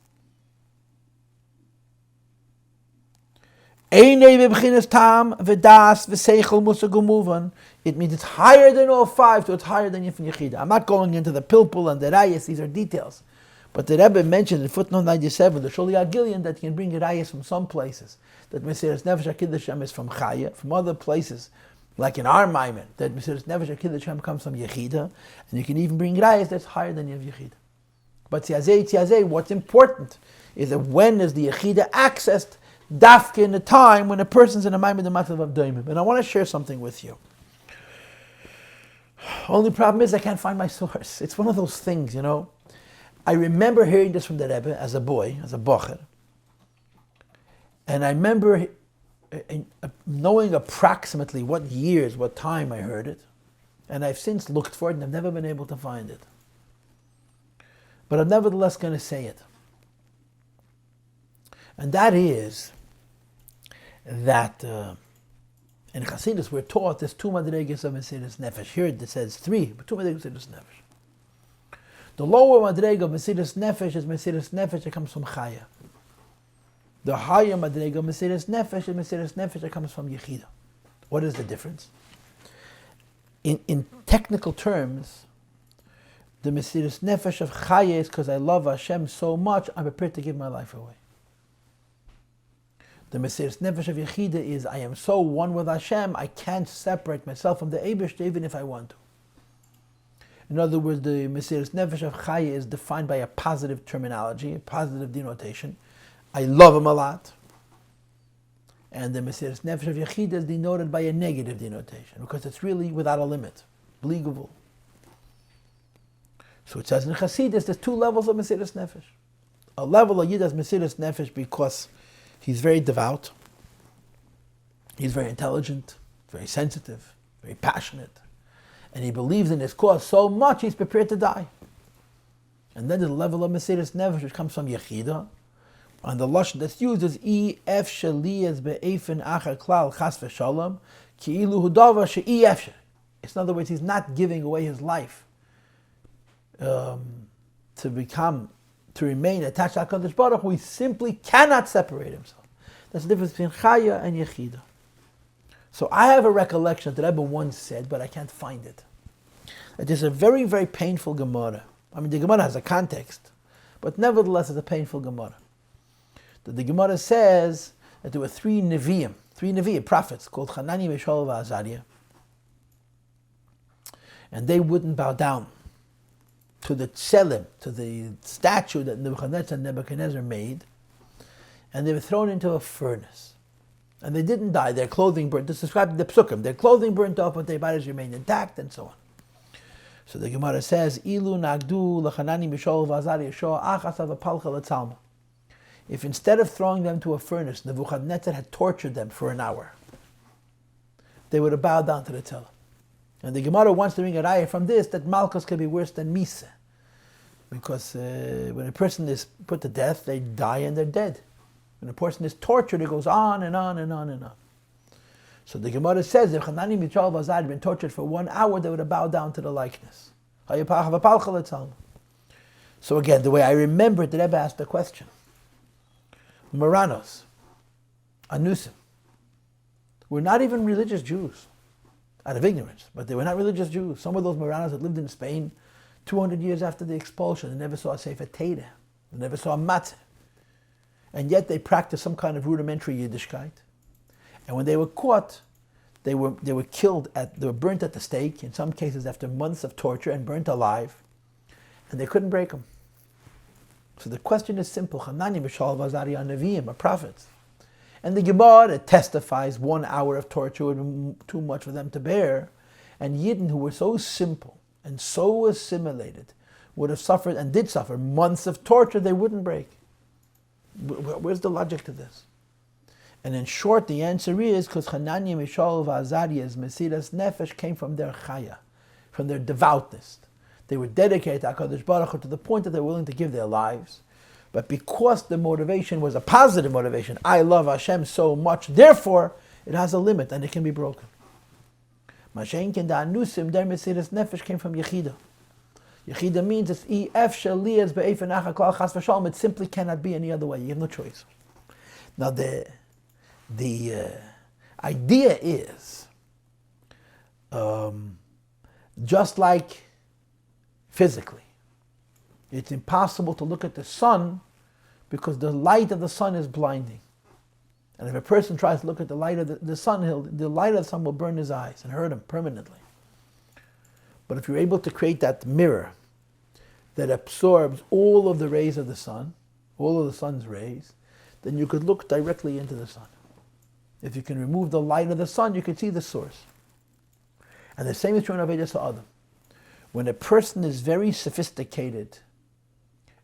Einei b'bchinas Tam, V'das, V'seichel, Musag, Umuvan, it means it's higher than all 5, so it's higher than Yechida. I'm not going into the pilpul and the rayas, these are details. But the Rebbe mentioned in footnote 97, the Shuli Agilian, that he can bring rayas from some places, that Mesiras Nefesh HaKiddush Hashem is from Chaya, from other places, like in our Maamar, that Mesiras Nefesh HaKiddush Hashem comes from Yechida, and you can even bring rayas that's higher than Yechida. But Tziyazeh, what's important is that when is the Yechida accessed, dafke in the time when a person's in a Maamar the Matzav of Daimim. And I want to share something with you. Only problem is I can't find my source. It's one of those things, I remember hearing this from the Rebbe as a boy, as a bocher. And I remember knowing approximately what years, what time I heard it. And I've since looked for it and I've never been able to find it. But I'm nevertheless going to say it. And that is that in Chassidus we're taught there's 2 madregas of Mesiras Nefesh. Here it says 3, but 2 madregas of Mesiras Nefesh. The lower madrega of Mesiras Nefesh is Mesiras Nefesh that comes from Chaya. The higher madrega of Mesiras Nefesh is Mesiras Nefesh that comes from Yechida. What is the difference? In technical terms, the Mesiras Nefesh of Chaya is because I love Hashem so much, I'm prepared to give my life away. The Mesiras Nefesh of Yechida is I am so one with Hashem, I can't separate myself from the Eibishter even if I want to. In other words, the Mesiras Nefesh of Chaya is defined by a positive terminology, a positive denotation. I love him a lot. And the Mesiras Nefesh of Yechida is denoted by a negative denotation, because it's really without a limit, believable. So it says in Chassidus, there's 2 levels of Mesiras Nefesh. A level of Yid has Mesiras Nefesh because he's very devout, he's very intelligent, very sensitive, very passionate, and he believes in his cause so much he's prepared to die. And then there's a level of Mesiras Nefesh which comes from Yechida, and the lashon that's used is ef sheli es be'efen achar klal chas v'shalom ki'ilu hu davar she'i efsher. It's, in other words, he's not giving away his life to remain attached to HaKadosh Baruch Hu. He simply cannot separate himself. That's the difference between Chaya and Yechida. So I have a recollection that Rebbe once said, but I can't find it. It is a very, very painful Gemara. I mean, the Gemara has a context, but nevertheless it's a painful Gemara. The Gemara says that there were three Nevi'im, prophets, called Hanani, Mishael, and Azariah. And they wouldn't bow down to the tselem, to the statue that Nebuchadnezzar made, and they were thrown into a furnace. And they didn't die, their clothing burnt. This is described in the Psukim. Their clothing burnt off, but their bodies remained intact, and so on. So the Gemara says, Ilu nagdu l'chanani mishol v'azari yeshua achasav apalcha l'tzalma. If instead of throwing them to a furnace, Nebuchadnezzar had tortured them for an hour, they would have bowed down to the tzelem. And the Gemara wants to bring a raya from this, that Malchus can be worse than Misa. Because when a person is put to death, they die and they're dead. When a person is tortured, it goes on and on and on and on. So the Gemara says, if Hanani Michal Vazad had been tortured for 1 hour, they would have bowed down to the likeness. So again, the way I remember it, the Rebbe asked the question. Moranos, Anusim, were not even religious Jews, out of ignorance, but they were not religious Jews. Some of those Moranos had lived in Spain 200 years after the expulsion. They never saw a Sefer Torah. They never saw a matzah. And yet they practiced some kind of rudimentary Yiddishkeit. And when they were caught, they were killed, they were burnt at the stake, in some cases after months of torture, and burnt alive. And they couldn't break them. So the question is simple. Hanani, Mishael, Vazariah, Nevi'im are prophets. And the Gemara testifies 1 hour of torture would be too much for them to bear. And Yidden, who were so simple and so assimilated, would have suffered, and did suffer, months of torture they wouldn't break. Where's the logic to this? And in short, the answer is because Hanani, Mishael, Vazariah's Mesiras Nefesh came from their Chaya, from their devoutness. They were dedicated to HaKadosh Baruch Hu to the point that they were willing to give their lives. But because the motivation was a positive motivation, I love Hashem so much, therefore it has a limit and it can be broken. Mashenkin da Anusim, their Mesiras Nefesh came from Yechida. Yechida means it's ef shaliyas be'efenacha klal chas v'shalom. It simply cannot be any other way. You have no choice. Now the idea is, just like physically, it's impossible to look at the sun because the light of the sun is blinding. And if a person tries to look at the light of the sun, the light of the sun will burn his eyes and hurt him permanently. But if you're able to create that mirror that absorbs all of the rays of the sun, all of the sun's rays, then you could look directly into the sun. If you can remove the light of the sun, you can see the source. And the same is true in Avodas Ha'adam. When a person is very sophisticated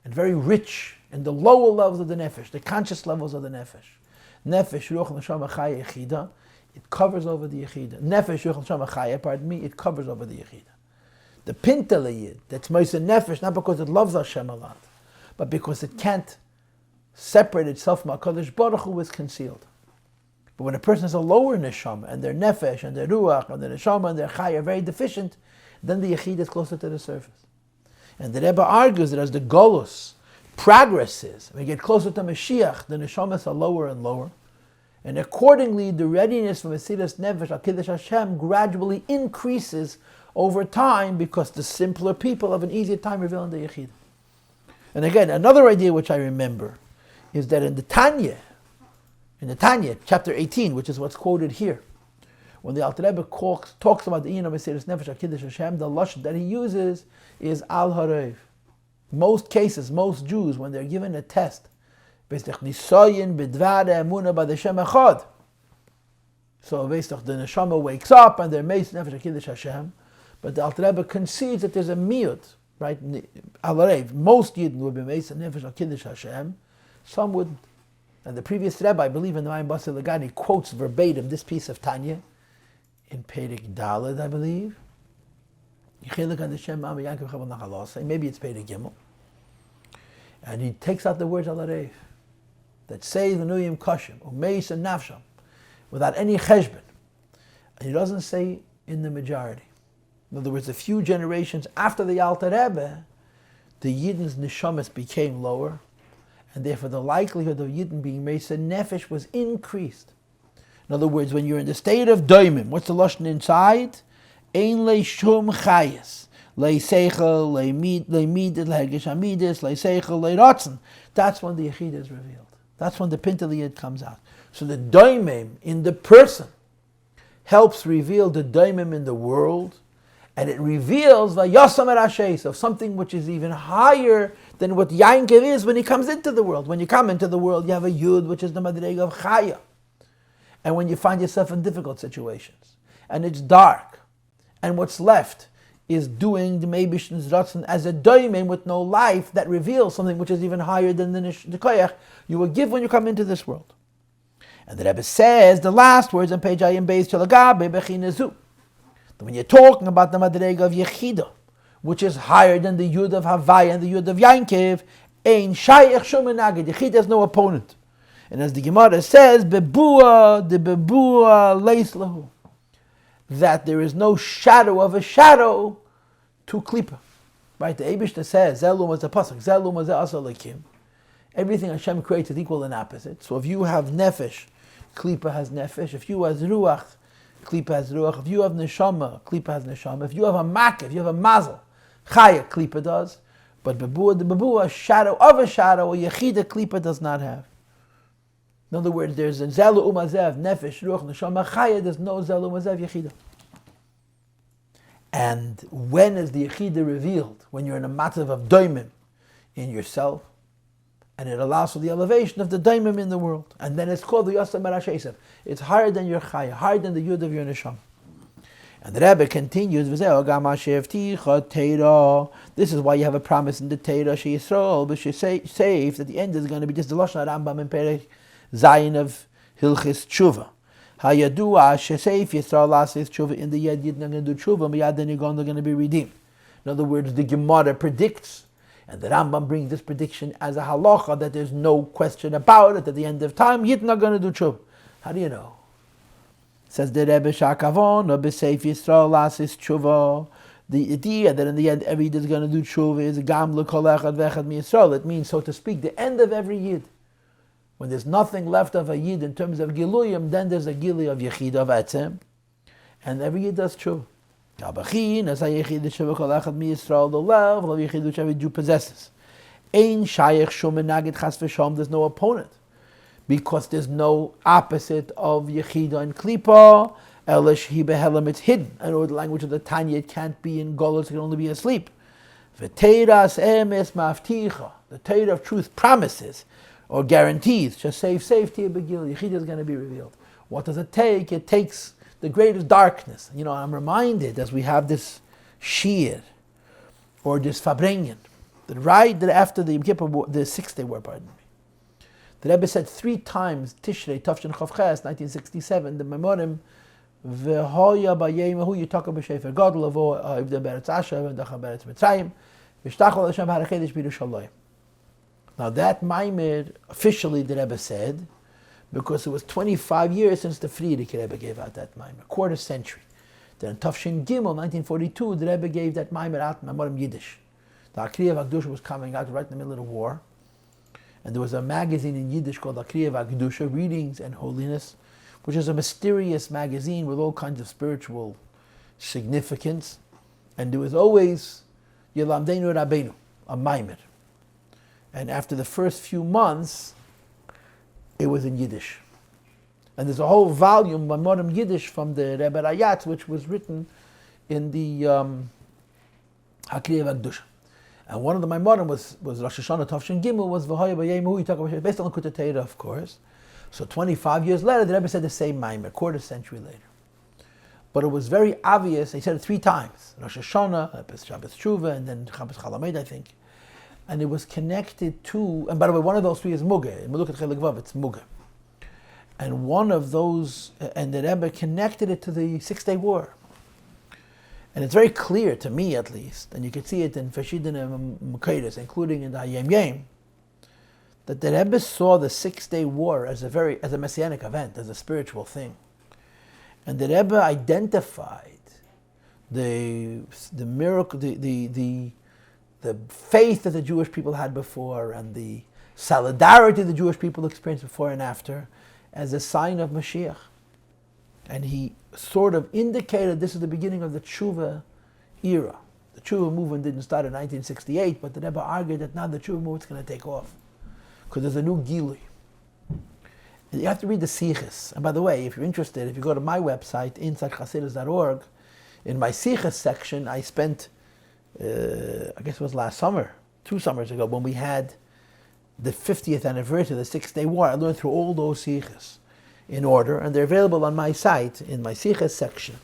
and very rich in the lower levels of the nefesh, the conscious levels of the nefesh, nefesh, ruach, neshama, chaya, yechida, it covers over the yechida. Nefesh, ruach, neshama, chaya, pardon me, it covers over the yechida. The Pintele Yid, that's Moisei Nefesh, not because it loves Hashem a lot, but because it can't separate itself from HaKadosh Baruch Hu, is concealed. But when a person has a lower neshama, and their nefesh, and their ruach, and their neshama, and their chai are very deficient, then the yechid is closer to the surface. And the Rebbe argues that as the golus progresses, we get closer to Mashiach, the neshamas are lower and lower, and accordingly the readiness for Mesiras Nefesh, HaKiddush Hashem, gradually increases over time, because the simpler people have an easier time revealing the Yechid. And again, another idea which I remember is that in the Tanya, chapter 18, which is what's quoted here, when the Alter Rebbe talks about the Iyun of Mesiras Nefesh HaKiddush Hashem, the lashon that he uses is Al Harev. Most cases, most Jews, when they're given a test, so the neshama wakes up and they're Mesiras Nefesh HaKiddush Hashem. But the Alter Rebbe concedes that there's a miyut, right? Alarev, most Yidden would be Mesiras Nefesh HaKiddush Hashem, some wouldn't. And the previous Rebbe, I believe in the Mayim Basel Lagani, quotes verbatim this piece of Tanya in Perek Daled, I believe. Maybe it's Perek Gimel. And he takes out the words Alarev that say the Nuyim Kashim, Umeis and Nafsham, without any cheshbon. And he doesn't say in the majority. In other words, a few generations after the Alter Rebbe, the Yidden's neshamas became lower, and therefore the likelihood of Yidden being Mesa Nefesh was increased. In other words, when you're in the state of Doimim, what's the Lashon inside? Ein le shum chayes, le seichel, le midet, le hegesh amidis, le seichel, le rotzen. That's when the Yechida is revealed. That's when the Pinta Yid comes out. So the Doimim in the person helps reveal the Doimim in the world, and it reveals Vayasam Rashes of something which is even higher than what Yaakov is when he comes into the world. When you come into the world, you have a Yud, which is the Madrega of Chaya. And when you find yourself in difficult situations, and it's dark, and what's left is doing the Meibish's Ratzon as a Doimim with no life, that reveals something which is even higher than the Koyach you will give when you come into this world. And the Rebbe says, the last words on page Ayin Beis Shalagabe Bechinazu. When you're talking about the Madrega of Yechida, which is higher than the Yud of Havai and the Yud of Yankov, Ein Shayach Shumenagid. Yechida has no opponent. And as the Gemara says, Bebua, the Bebua Leis Lahu, that there is no shadow of a shadow to Klippa. Right? The Eibishter says, Zelum was the Pasuk, Zelum was the Asalakim. Everything Hashem creates is equal and opposite. So if you have Nefesh, Klippa has Nefesh. If you have Ruach, Klippa has Ruach. If you have Neshama, Klippa has Neshama. If you have a Mak, if you have a Mazel, Chaya, Klippa does. But Bebua, the Bebua, shadow of a shadow, a Yechida, Klippa does not have. In other words, there's a Zelu Umazev, Nefesh, Ruach, Neshama, Chaya, there's no Zelu Umazev, Yechida. And when is the Yechida revealed? When you're in a matzav of Doimim in yourself, and it allows for the elevation of the Doimim in the world. And then it's called the Yasam Marashesev. It's higher than your Chaya, higher than the Yud of your Neshama. And the Rebbe continues, this is why you have a promise in the Teira, She Yisrael, but she safe, that the end is going to be just the Lashon Rambam in Perek Zayin of Hilchis Tshuva. Hayadua, she safe, Yisrael Lasis Tshuva, in the Yed Yid, not going to do Tshuva, but Yad then you're going to be redeemed. In other words, the Gemara predicts, and the Rambam brings this prediction as a halacha that there's no question about it. At the end of time, Yid not going to do tshuva. How do you know? Says the Rebbe Shakavon, or B'Seif Yisrael Lasis Tshuva. The idea that in the end every Yid is going to do tshuva is Gam L'Kol Echad V'Echad Mi'Yisrael. It means, so to speak, the end of every Yid. When there's nothing left of a Yid in terms of Giluyim, then there's a Gilui of Yechid of Etzem, and every Yid does tshuva. As a Yechid Sheva Kol Echad Mi'Yisrael, the level of Yechid which every Jew possesses. Ein Shayach Shumenagid Chas V'Shom, there's no opponent. Because there's no opposite of Yechida and Klippa, Elish Hi Behelam, it's hidden. I know the language of the Tanya, it can't be in Golos, it can only be asleep. V'teiras emes mafticha, the Torah of truth promises, or guarantees, just safety of Begil, Yechida is going to be revealed. What does it take? It takes the greatest darkness. You know, I'm reminded as we have this Shir, or this Fabrengen, that right after the Yom Kippur War, the 6th Day War, pardon me, the Rebbe said 3 times, Tishrei, Tavshin Chav Ches, 1967, the Memorim, V'hoya b'yemehu yitaka b'shefer gadol avo ha'ivdem beretz Asher v'dacha beretz Mitzrayim v'shtachol Hashem ha'rechedesh b'Yerushalayim. Now that Maamar, officially the Rebbe said, because it was 25 years since the Friedrich Rebbe gave out that Maamar, a quarter century. Then in Tafshin Gimel, 1942, the Rebbe gave that Maamar out in Memorim Yiddish. The Akriya V'Akdusha was coming out right in the middle of the war. And there was a magazine in Yiddish called Akriya V'Akdusha, Readings and Holiness, which is a mysterious magazine with all kinds of spiritual significance. And there was always Yelamdeinu Rabbeinu, a Maamar. And after the first few months, it was in Yiddish. And there's a whole volume, Memorim Yiddish, from the Rebbe Rayatz, which was written in the Akriya V'Akdusha. And one of the Maimorim was Rosh Hashanah Tavshin Gimel, was V'hoya b'yemehu yitaka b'shefer, based on Likutei Torah, of course. So 25 years later, the Rebbe said the same Maamar, a quarter century later. But it was very obvious, he said it 3 times. Rosh Hashanah, Shabbos Tshuva, and then Shabbos Chalamed, I think. And it was connected to, and by the way, one of those 3 is Mugeh. In Melukot Chelik Vav, it's Mugeh. And one of those, and the Rebbe connected it to the 6-Day War. And it's very clear, to me at least, and you can see it in Fashidin Mukairis, including in the Hayem Yem, that the Rebbe saw the 6-Day War as a messianic event, as a spiritual thing. And the Rebbe identified the miracle, the faith that the Jewish people had before, and the solidarity the Jewish people experienced before and after, as a sign of Mashiach. And he sort of indicated this is the beginning of the Tshuva era. The Tshuva movement didn't start in 1968, but the Rebbe argued that now the Tshuva movement's going to take off, because there's a new Gilui. You have to read the Sichos. And by the way, if you're interested, if you go to my website, insidechassidus.org, in my Sichos section, I spent, I guess it was last summer, 2 summers ago, when we had the 50th anniversary of the 6-Day War. I learned through all those Sichos in order, and they're available on my site, in my Sichos section,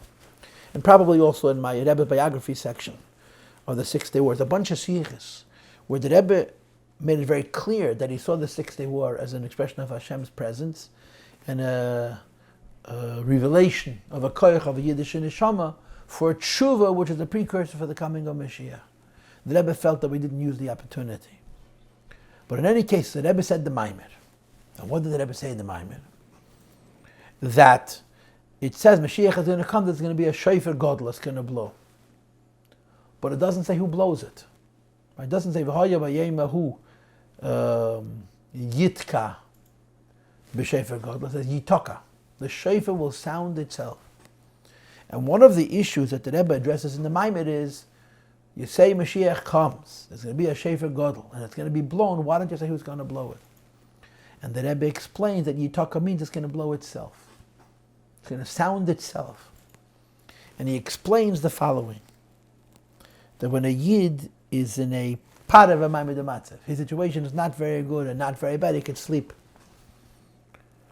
and probably also in my Rebbe biography section of the 6-Day War. There's a bunch of Sichos where the Rebbe made it very clear that he saw the 6-Day War as an expression of Hashem's presence and a revelation of a koyach of a Yiddish neshama for tshuva, which is a precursor for the coming of Mashiach. The Rebbe felt that we didn't use the opportunity. But in any case, the Rebbe said the Maamar. And what did the Rebbe say in the Maamar? That it says Mashiach is going to come, there's going to be a shofar gadol that's going to blow. But it doesn't say who blows it. It doesn't say v'haya v'yemahu yitka b'shofar gadol. It says yitoka. The shofar will sound itself. And one of the issues that the Rebbe addresses in the Maamar is, you say Mashiach comes, there's going to be a shofar gadol, and it's going to be blown. Why don't you say who's going to blow it? And the Rebbe explains that yitoka means it's going to blow itself. It's going to sound itself. And he explains the following: that when a Yid is in a part of a Maamar Matzav, his situation is not very good and not very bad, he can sleep.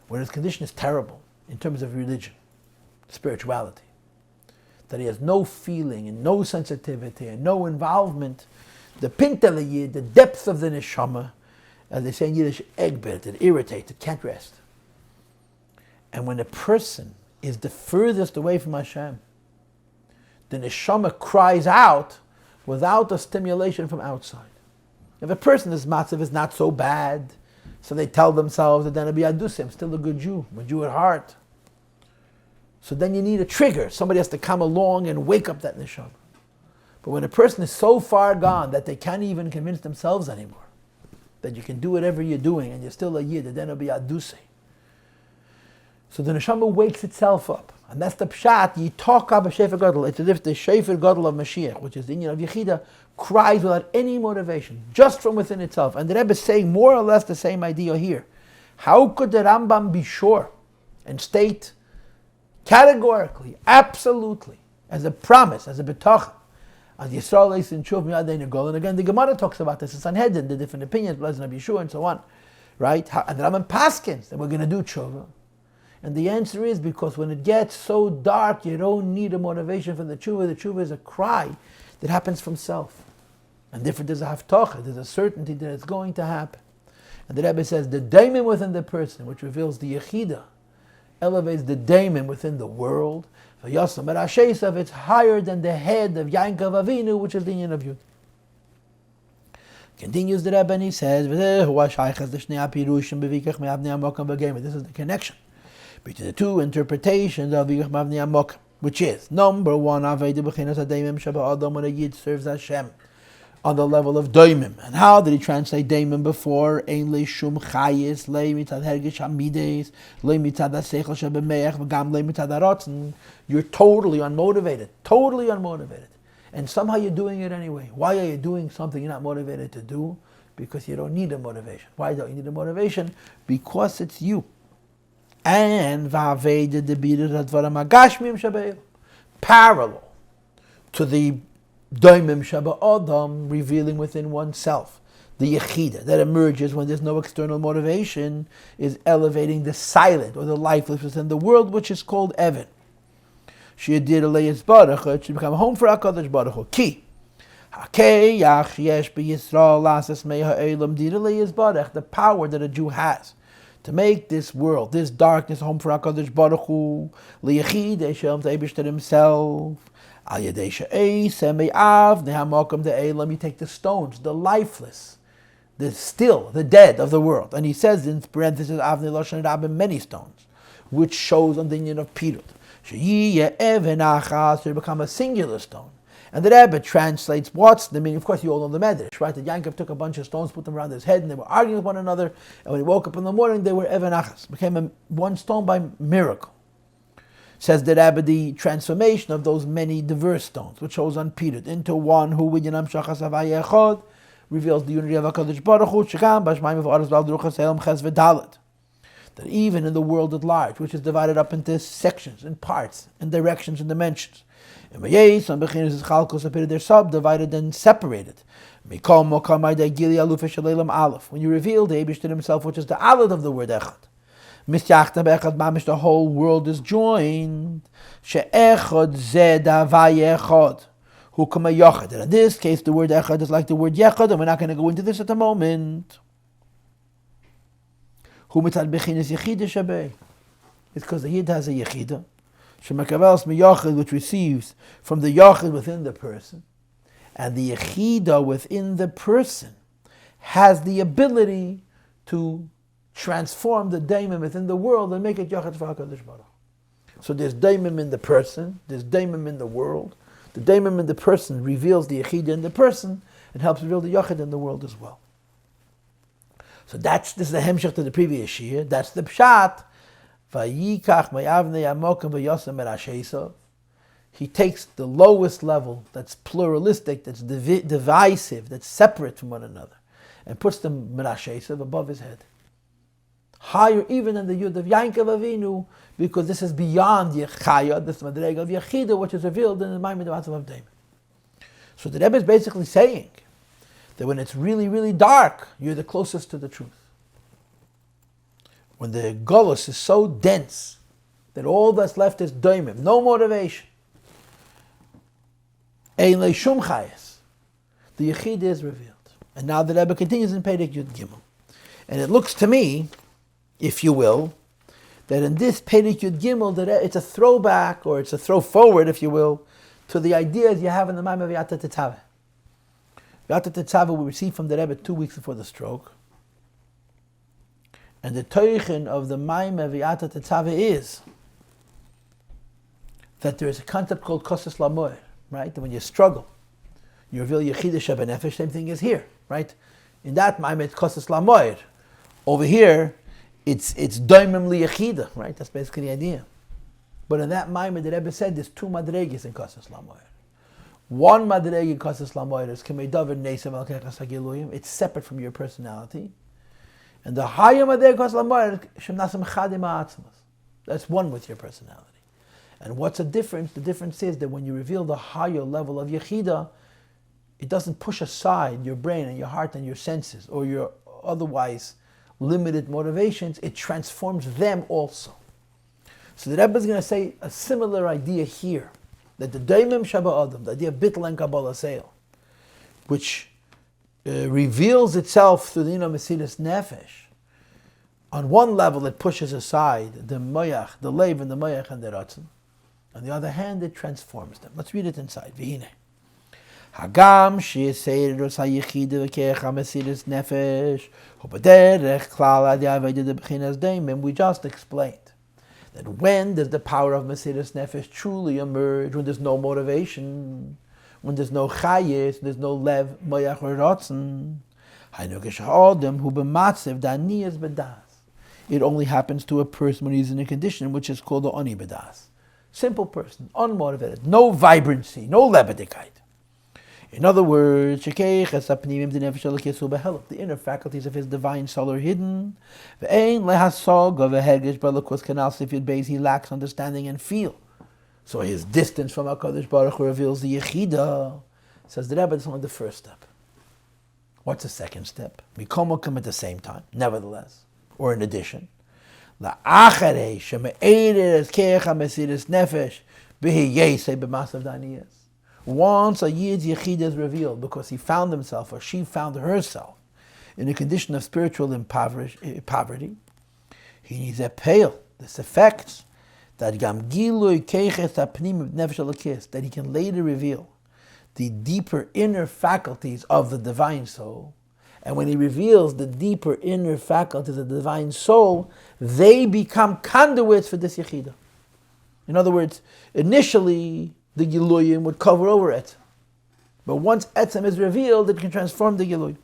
When his condition is terrible in terms of religion, spirituality, that he has no feeling and no sensitivity and no involvement, the pintel Yid, the depth of the neshama, as they say in Yiddish, egbert, it irritates, it can't rest. And when a person is the furthest away from Hashem, the neshama cries out without a stimulation from outside. If a person's matzav is not so bad, so they tell themselves that then it'll be adusim, still a good Jew, a Jew at heart. So then you need a trigger. Somebody has to come along and wake up that neshama. But when a person is so far gone that they can't even convince themselves anymore that you can do whatever you're doing and you're still a yid, then it'll be aduse. So the neshama wakes itself up. And that's the pshat, yitoka b'shofar gadol. It's as if the shofar gadol of Mashiach, which is the inyan of Yechida, cries without any motivation, just from within itself. And the Rebbe is saying more or less the same idea here. How could the Rambam be sure and state categorically, absolutely, as a promise, as a betachah, as Yisrael is in Shuv Miyadei Negol? And again, the Gemara talks about this in Sanhedrin, the different opinions, Blessing of Yeshua, and so on. Right? And the Rambam paskins that we're going to do tshuva. And the answer is because when it gets so dark, you don't need a motivation for the tshuva. The tshuva is a cry that happens from self. And therefore there's a haftacha, there's a certainty that it's going to happen. And the Rebbe says the daimon within the person, which reveals the yechida, elevates the daimon within the world. V'yasam erashesav, it's higher than the head of Yaakov Avinu, which is the union of Yud. Continues the Rebbe and he says, this is the connection between the two interpretations of Vikach Mavnei Amok, which is, number one, Aveda B'chinas HaDaimim Sheba Adam, when a Yid serves Hashem on the level of Daimim. And how did he translate Daimim before? Ein le shum chayis, le mitzad hergish hamides, le mitzad ha-seichel shebemeach, v'gam le mitzad ha-rotzen. You're totally unmotivated. And somehow you're doing it anyway. Why are you doing something you're not motivated to do? Because you don't need a motivation. Why don't you need a motivation? Because it's you. And parallel to the Daimim Sheba Adam, revealing within oneself the Yechida that emerges when there's no external motivation, is elevating the silent or the lifeless within the world, which is called Evan. She did Aleyas Baruch, it should become a home for HaKadosh Baruch Hu. Ki Hakeyach Yesh B'Yisrael Lasas Meha Eilam Did Aleyas Baruch, the power that a Jew has to make this world, this darkness, home for HaKadosh Baruch Hu, L'Yechidei Shem T'Eibishter himself, Al Yedei She'eisem Me'av Nehamakam De'elam. You take the stones, the lifeless, the still, the dead of the world. And he says in parentheses, Avnei Lashon Rabim, many stones, which shows on the union of Pirut. Sheyiye even achas, to become a singular stone. And the Rebbe translates what's the meaning. Of course, you all know the Medrash, right? That Yaakov took a bunch of stones, put them around his head, and they were arguing with one another. And when he woke up in the morning, they were even achas, became one stone by miracle. Says the Rebbe, the transformation of those many diverse stones, which shows unpeated, into one who Yinam Shachas Havaya Echad, reveals the unity of HaKadosh Baruch Hu, Shekam Bashmaim V'Aretz V'Al Deruchas Elam Ches V'Dalet. That even in the world at large, which is divided up into sections and parts and directions and dimensions, they're subdivided and separated. When you reveal the Eibishter himself, which is the Aleph of the word Echad, the whole world is joined. And in this case, the word Echad is like the word Yechad, and we're not going to go into this at the moment. It's because the Yid has a Yechida, which receives from the Yachid within the person, and the Yechida within the person has the ability to transform the daimim within the world and make it Yachid for HaKadosh Baruch. So there's daimim in the person, there's daimim in the world. The daimim in the person reveals the Yechida in the person and helps reveal the Yachid in the world as well. So this is the hemshech to the previous year. That's the pshat. He takes the lowest level, that's pluralistic, that's divisive, that's separate from one another, and puts them merashesav above his head. Higher even than the Yud of Yaakov Avinu, because this is beyond Yechaya, this madrega of Yechida, which is revealed in the Maamar of David. So the Rebbe is basically saying that when it's really, really dark, you're the closest to the truth. When the Golus is so dense that all that's left is daimim, no motivation, ein leishum chayes, the Yechida is revealed. And now the Rebbe continues in Perek Yud Gimel. And it looks to me, if you will, that in this Perek Yud Gimel, that it's a throwback, or it's a throw forward, if you will, to the ideas you have in the Maamar V'yata Tetzaveh. V'yata Tetzaveh we received from the Rebbe 2 weeks before the stroke. And the teichen of the Maamar V'yata Tetzaveh is that there is a concept called Kosas Lamoer, right? That when you struggle, you reveal Yechida Shebenefesh, same thing as here, right? In that Maamar it's Kosas Lamoer. Over here, it's Daimim Liyechida, right? That's basically the idea. But in that Maamar, the Rebbe said there's two madregas in Kosas Lamoer. One madrega in Kosas Lamoer is Kemei David Neisam Al Kechas HaGiluyim. It's separate from your personality. And the higher madrega Kosas Lamoer is Shem Nasam Chadim Ha'atzmas. That's one with your personality. And what's the difference? The difference is that when you reveal the higher level of Yechida, it doesn't push aside your brain and your heart and your senses or your otherwise limited motivations. It transforms them also. So the Rebbe is going to say a similar idea here, that the Daimim Shaba Adam, the idea of Bittul and Kabbalah Seil, which reveals itself through the Mesilas Nefesh. On one level, it pushes aside the Moyach, the Leiv and the Moyach and the Ratzon. On the other hand, it transforms them. Let's read it inside. V'hine. Hagam she'yiseiros hayichida v'keach ha-Mesilas Nefesh u'b'derech klal ad yaved de b'chinas Daimim. We just explained that when does the power of Mesilas Nefesh truly emerge? When there's no motivation, when there's no chayis, there's no lev, moyach, or rotzen. It only happens to a person when he's in a condition which is called the oni bedas. Simple person, unmotivated, no vibrancy, no lebedikite. In other words, the inner faculties of his divine soul are hidden. He lacks understanding and feel. So his distance from HaKadosh Baruch Hu reveals the Yechida. Says the Rebbe, that's only the first step. What's the second step? Mikomo come at the same time, nevertheless, or in addition. Once a Yid's Yechida is revealed because he found himself or she found herself in a condition of spiritual poverty, he needs a pale, this affects that he can later reveal the deeper inner faculties of the divine soul. And when he reveals the deeper inner faculties of the divine soul, they become conduits for this Yechida. In other words, initially the Giluyim would cover over it. But once Etzem is revealed, it can transform the Giluyim.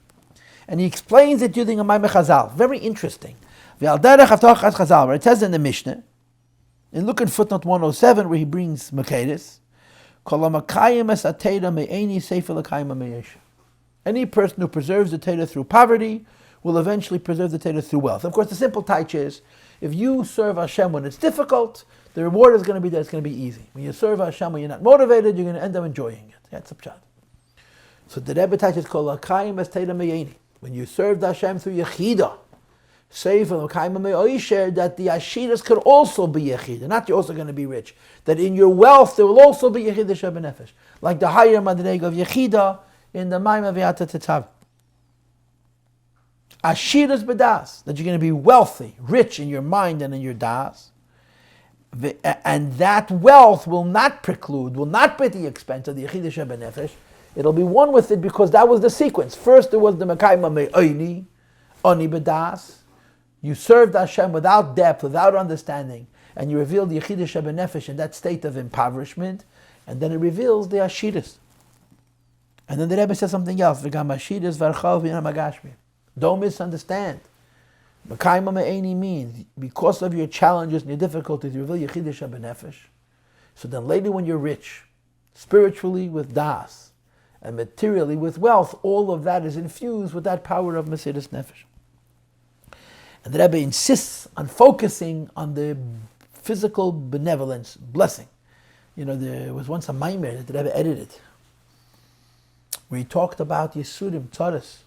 And he explains it using a Maamar Chazal. Very interesting. Where it says in the Mishnah, and look at footnote 107 where he brings Makedis, any person who preserves the Teda through poverty will eventually preserve the Teda through wealth. Of course, the simple taich is, if you serve Hashem when it's difficult, the reward is going to be that it's going to be easy. When you serve Hashem when you're not motivated, you're going to end up enjoying it. That's a pshat. So the Rebbe taich is called L'Kayim Es Teda Meyeni. When you served Hashem through Yechida, say from L'Kayim Me'oisher that the Ashiras could also be Yechida, not you're also going to be rich. That in your wealth there will also be Yechida Shebenefesh. Like the higher Madreg of Yechida in the Maimah V'yata Tetzav. Ashiras B'das, that you're going to be wealthy, rich in your mind and in your das. And that wealth will not preclude, will not be at the expense of the Yechida Shebenefesh. It'll be one with it because that was the sequence. First there was the Mekayma Me'oini, Oni B'das. You served Hashem without depth, without understanding, and you revealed the Yechida Shebenefesh in that state of impoverishment, and then it reveals the Ashiras. And then the Rebbe says something else. Don't misunderstand. Mekayma Me'eni means, because of your challenges and your difficulties, you reveal Yechida Shebenefesh. So then later when you're rich, spiritually with das, and materially with wealth, all of that is infused with that power of Mesiras Nefesh. And the Rebbe insists on focusing on the physical benevolence, blessing. You know, there was once a Maamar that the Rebbe edited, where he talked about Yisurim, Tzaras,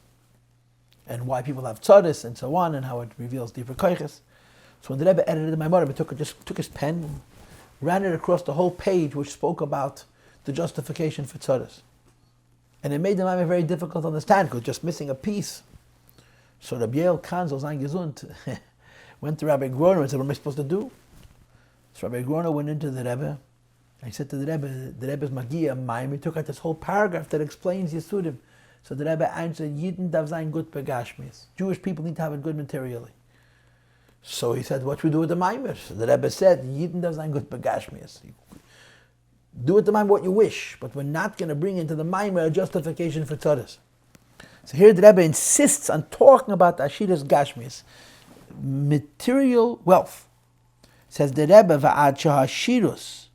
and why people have Tzaras and so on, and how it reveals deeper koiches. So when the Rebbe edited the Maamar, he took his pen and ran it across the whole page, which spoke about the justification for Tzaras. And it made the Maamar very difficult to understand, because just missing a piece. So Rabbi Yael Kanzel, Zayin Gesund, went to Rabbi Groner and said, what am I supposed to do? So Rabbi Groner went into the Rebbe, and he said to the Rebbe's Magia, Maamar, he took out this whole paragraph that explains Yisurim. So the Rebbe answered, Yidden dav zayin gut begashmis. Jewish people need to have it good materially. So he said, what should we do with the Maamar? So the Rebbe said, Yidden dav zayin gut begashmis. Do with the Maamar what you wish, but we're not going to bring into the Maamar a justification for Tzaras. So here the Rebbe insists on talking about Ashiras Gashmis, material wealth. Says the Rebbe, Va'ad Shahashirus.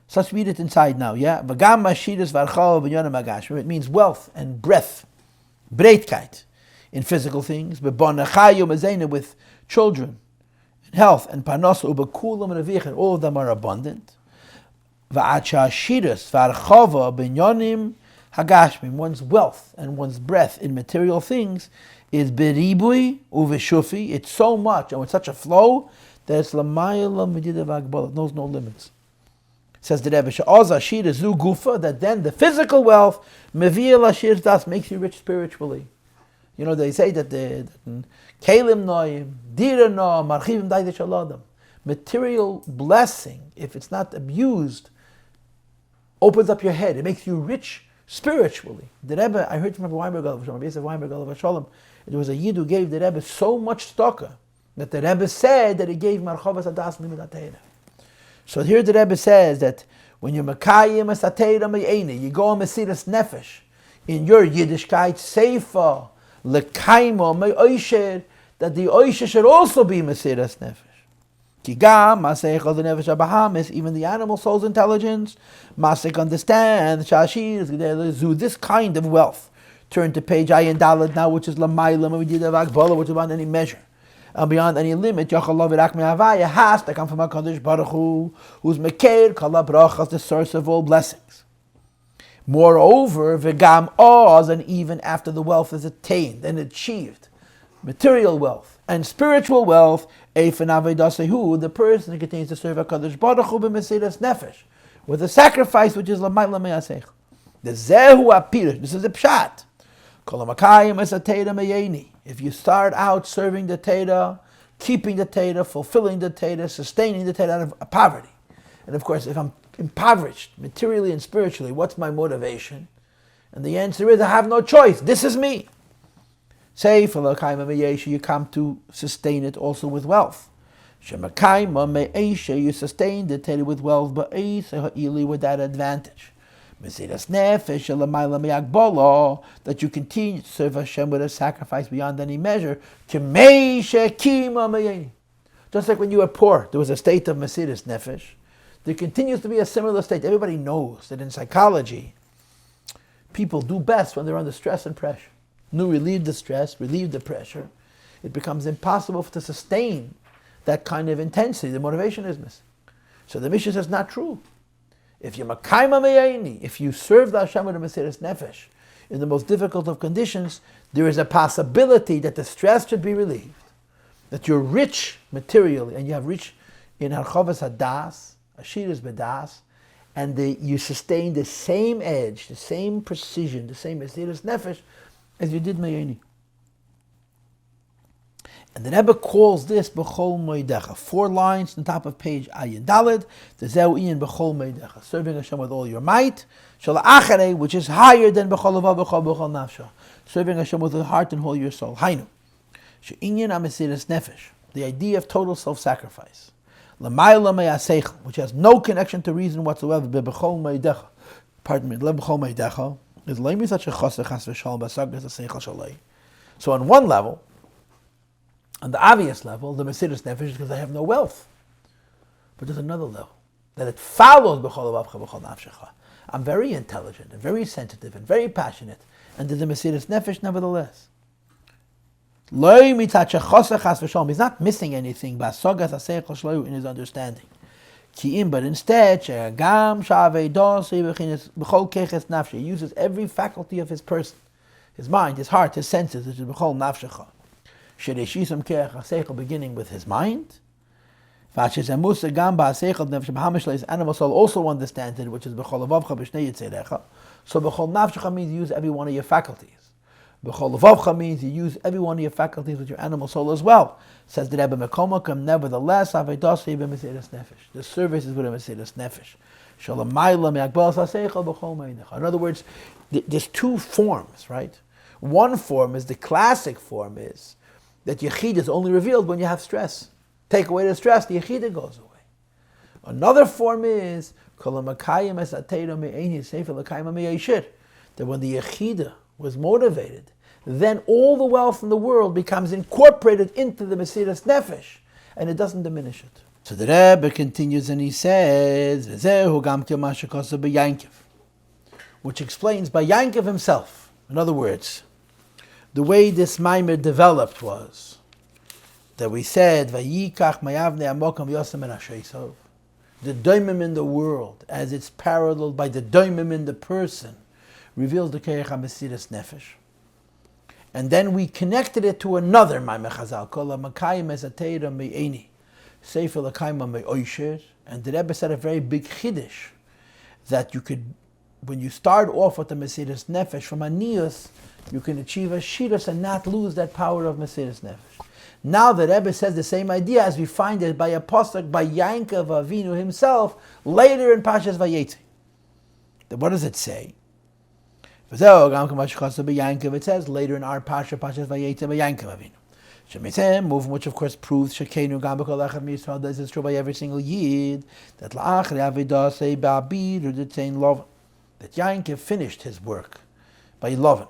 So let's read it inside now, yeah? V'gam Ashiras V'archal V'yonam Agashmi. It means wealth and breadth, breitkeit, in physical things. B'bonachayu Mazena, with children, and health, and Panos, U'bekulam and Avich, and all of them are abundant. V'ad Shahashirus V'archava B'yonim Hagashmim, one's wealth and one's breath in material things is beribui uveshufi. It's so much and with such a flow that it's lamayla medidav agbal. It knows no limits. Says the Rebbe, she'oz ashir zu gufa, that then the physical wealth meviyel ashir das makes you rich spiritually. You know, they say that the kelim noyim, dira no, marchivim daidish aladam. Material blessing, if it's not abused, opens up your head. It makes you rich spiritually. The Rebbe, I heard from Rabbi Weinberg, there was a Yid who gave the Rebbe so much tzedakah that the Rebbe said that he gave marchavas adas limud atayra. So here the Rebbe says that when you're Mekayim es atayra me'eni, you go on Mesiras Nefesh, in your Yiddishkeit seifa, lekaimo me'oisher, that the oisher should also be Mesiras Nefesh. Kigam, Masech of the Nefesh Abahamis, even the animal soul's intelligence, Masech understands, Shashir, this kind of wealth. Turn to page Ayin Dalad now, which is Lamayla, Mavdidav Akbala, which is beyond any measure. And beyond any limit, Yachalav Irak Me'avaya has to come from HaKadosh Baruch Hu, who's Mekeir, Kala Brachas, the source of all blessings. Moreover, Vegam Oz, and even after the wealth is attained and achieved, material wealth and spiritual wealth, the person continues to serve HaKadosh Baruch Hu b'mesiras nefesh, with a sacrifice which is l'mayla me'asech. The zehu apirish, this is a pshat. Kol ha'makayim es ha'teira meyeni. If you start out serving the Teira, keeping the Teira, fulfilling the Teira, sustaining the Teira out of poverty. And of course, if I'm impoverished materially and spiritually, what's my motivation? And the answer is, I have no choice. This is me. Say, for l'kaim ha'meyesha, you come to sustain it also with wealth. Shemakaima me'esha, you sustain the Torah with wealth, but with that advantage. Mesiras nefesh elamayla me'agbala, that you continue to serve Hashem with a sacrifice beyond any measure. K'meisha kima me'eni. Just like when you were poor, there was a state of mesiras nefesh. There continues to be a similar state. Everybody knows that in psychology, people do best when they're under stress and pressure. Relieve the stress, relieve the pressure. It becomes impossible to sustain that kind of intensity. The motivation is missing. So the Mishnah says, not true. If you if you serve the Hashem with a mesiras nefesh in the most difficult of conditions, there is a possibility that the stress should be relieved. That you're rich materially, and you have rich in harchavas hadas, ashiras bedas, and you sustain the same edge, the same precision, the same mesiras nefesh as you did mayeni. And the Rebbe calls this B'chol Moedecha. 4 lines on top of page Ayin Daled. The Zeu Iyan B'chol Moedecha. Serving Hashem with all your might. Shala Acharei, which is higher than B'chol Avav B'chol B'chol Nafsha. Serving Hashem with your heart and all your soul. Hainu. She'inyan Amesiras Nefesh. The idea of total self-sacrifice. L'mayla Me'aseichel, which has no connection to reason whatsoever. B'chol Moedecha. Pardon me. B'chol Moedecha is Leimi such a chosech has v'shalom b'sag as a seichel shalei. So on one level, on the obvious level, the mesiras nefesh is because I have no wealth. But there's another level, that it follows b'chol avavcha b'chol nafshecha. I'm very intelligent and very sensitive and very passionate, and there's a mesiras nefesh nevertheless. Loi mitzat shechosech has v'shalom. He's not missing anything b'sagas aseichel shloyu in his understanding. Ki'im, but instead, she'agam shavei dosi b'chol keches nafshe. He uses every faculty of his person, his mind, his heart, his senses, which is b'chol nafshecha. Beginning with his mind. Animal soul also understands it, which is b'chol avavcha b'shnei yitzerecha. So b'chol nafshecha means you use every one of your faculties. B'chol avavcha means you use every one of your faculties with your animal soul as well. Says the Rebbe Mekomakim, nevertheless, the service is with a mesiras nefesh. In other words, there's 2 forms, right? One form is, the classic form is, that Yechid is only revealed when you have stress. Take away the stress, the Yechid goes away. Another form is that when the Yechid was motivated, then all the wealth in the world becomes incorporated into the mesiras nefesh, and it doesn't diminish it. So the Rebbe continues and he says, which explains by Yaakov himself. In other words, the way this Maamar developed was that we said, Vayikach mayavne amokam yosem en hasheisov. The doimim in the world, as it's paralleled by the doimim in the person, reveals the keich ha-mesiras nefesh. And then we connected it to another Maamar Chazal, Kol ha-makayim esateira me'eni, Sefer l'kayma me'oisher. And the Rebbe said a very big chiddush, that you could, when you start off with the mesiras nefesh from aniyus, you can achieve a shirus and not lose that power of mesiras nefesh. Now the Rebbe says the same idea as we find it by a pasuk by Yaakov Avinu himself later in Parshas Vayetze. What does it say? It says later in our Parsha, Parshas Vayetze by Yaakov Avinu. Movement which of course proves Shekenu Gam B'Kol Echad Miyisrael, this is true by every single Yid, that La'achri Avidah Sei Ba'abid or Detain Lovan, that Yaakov finished his work by Lovan,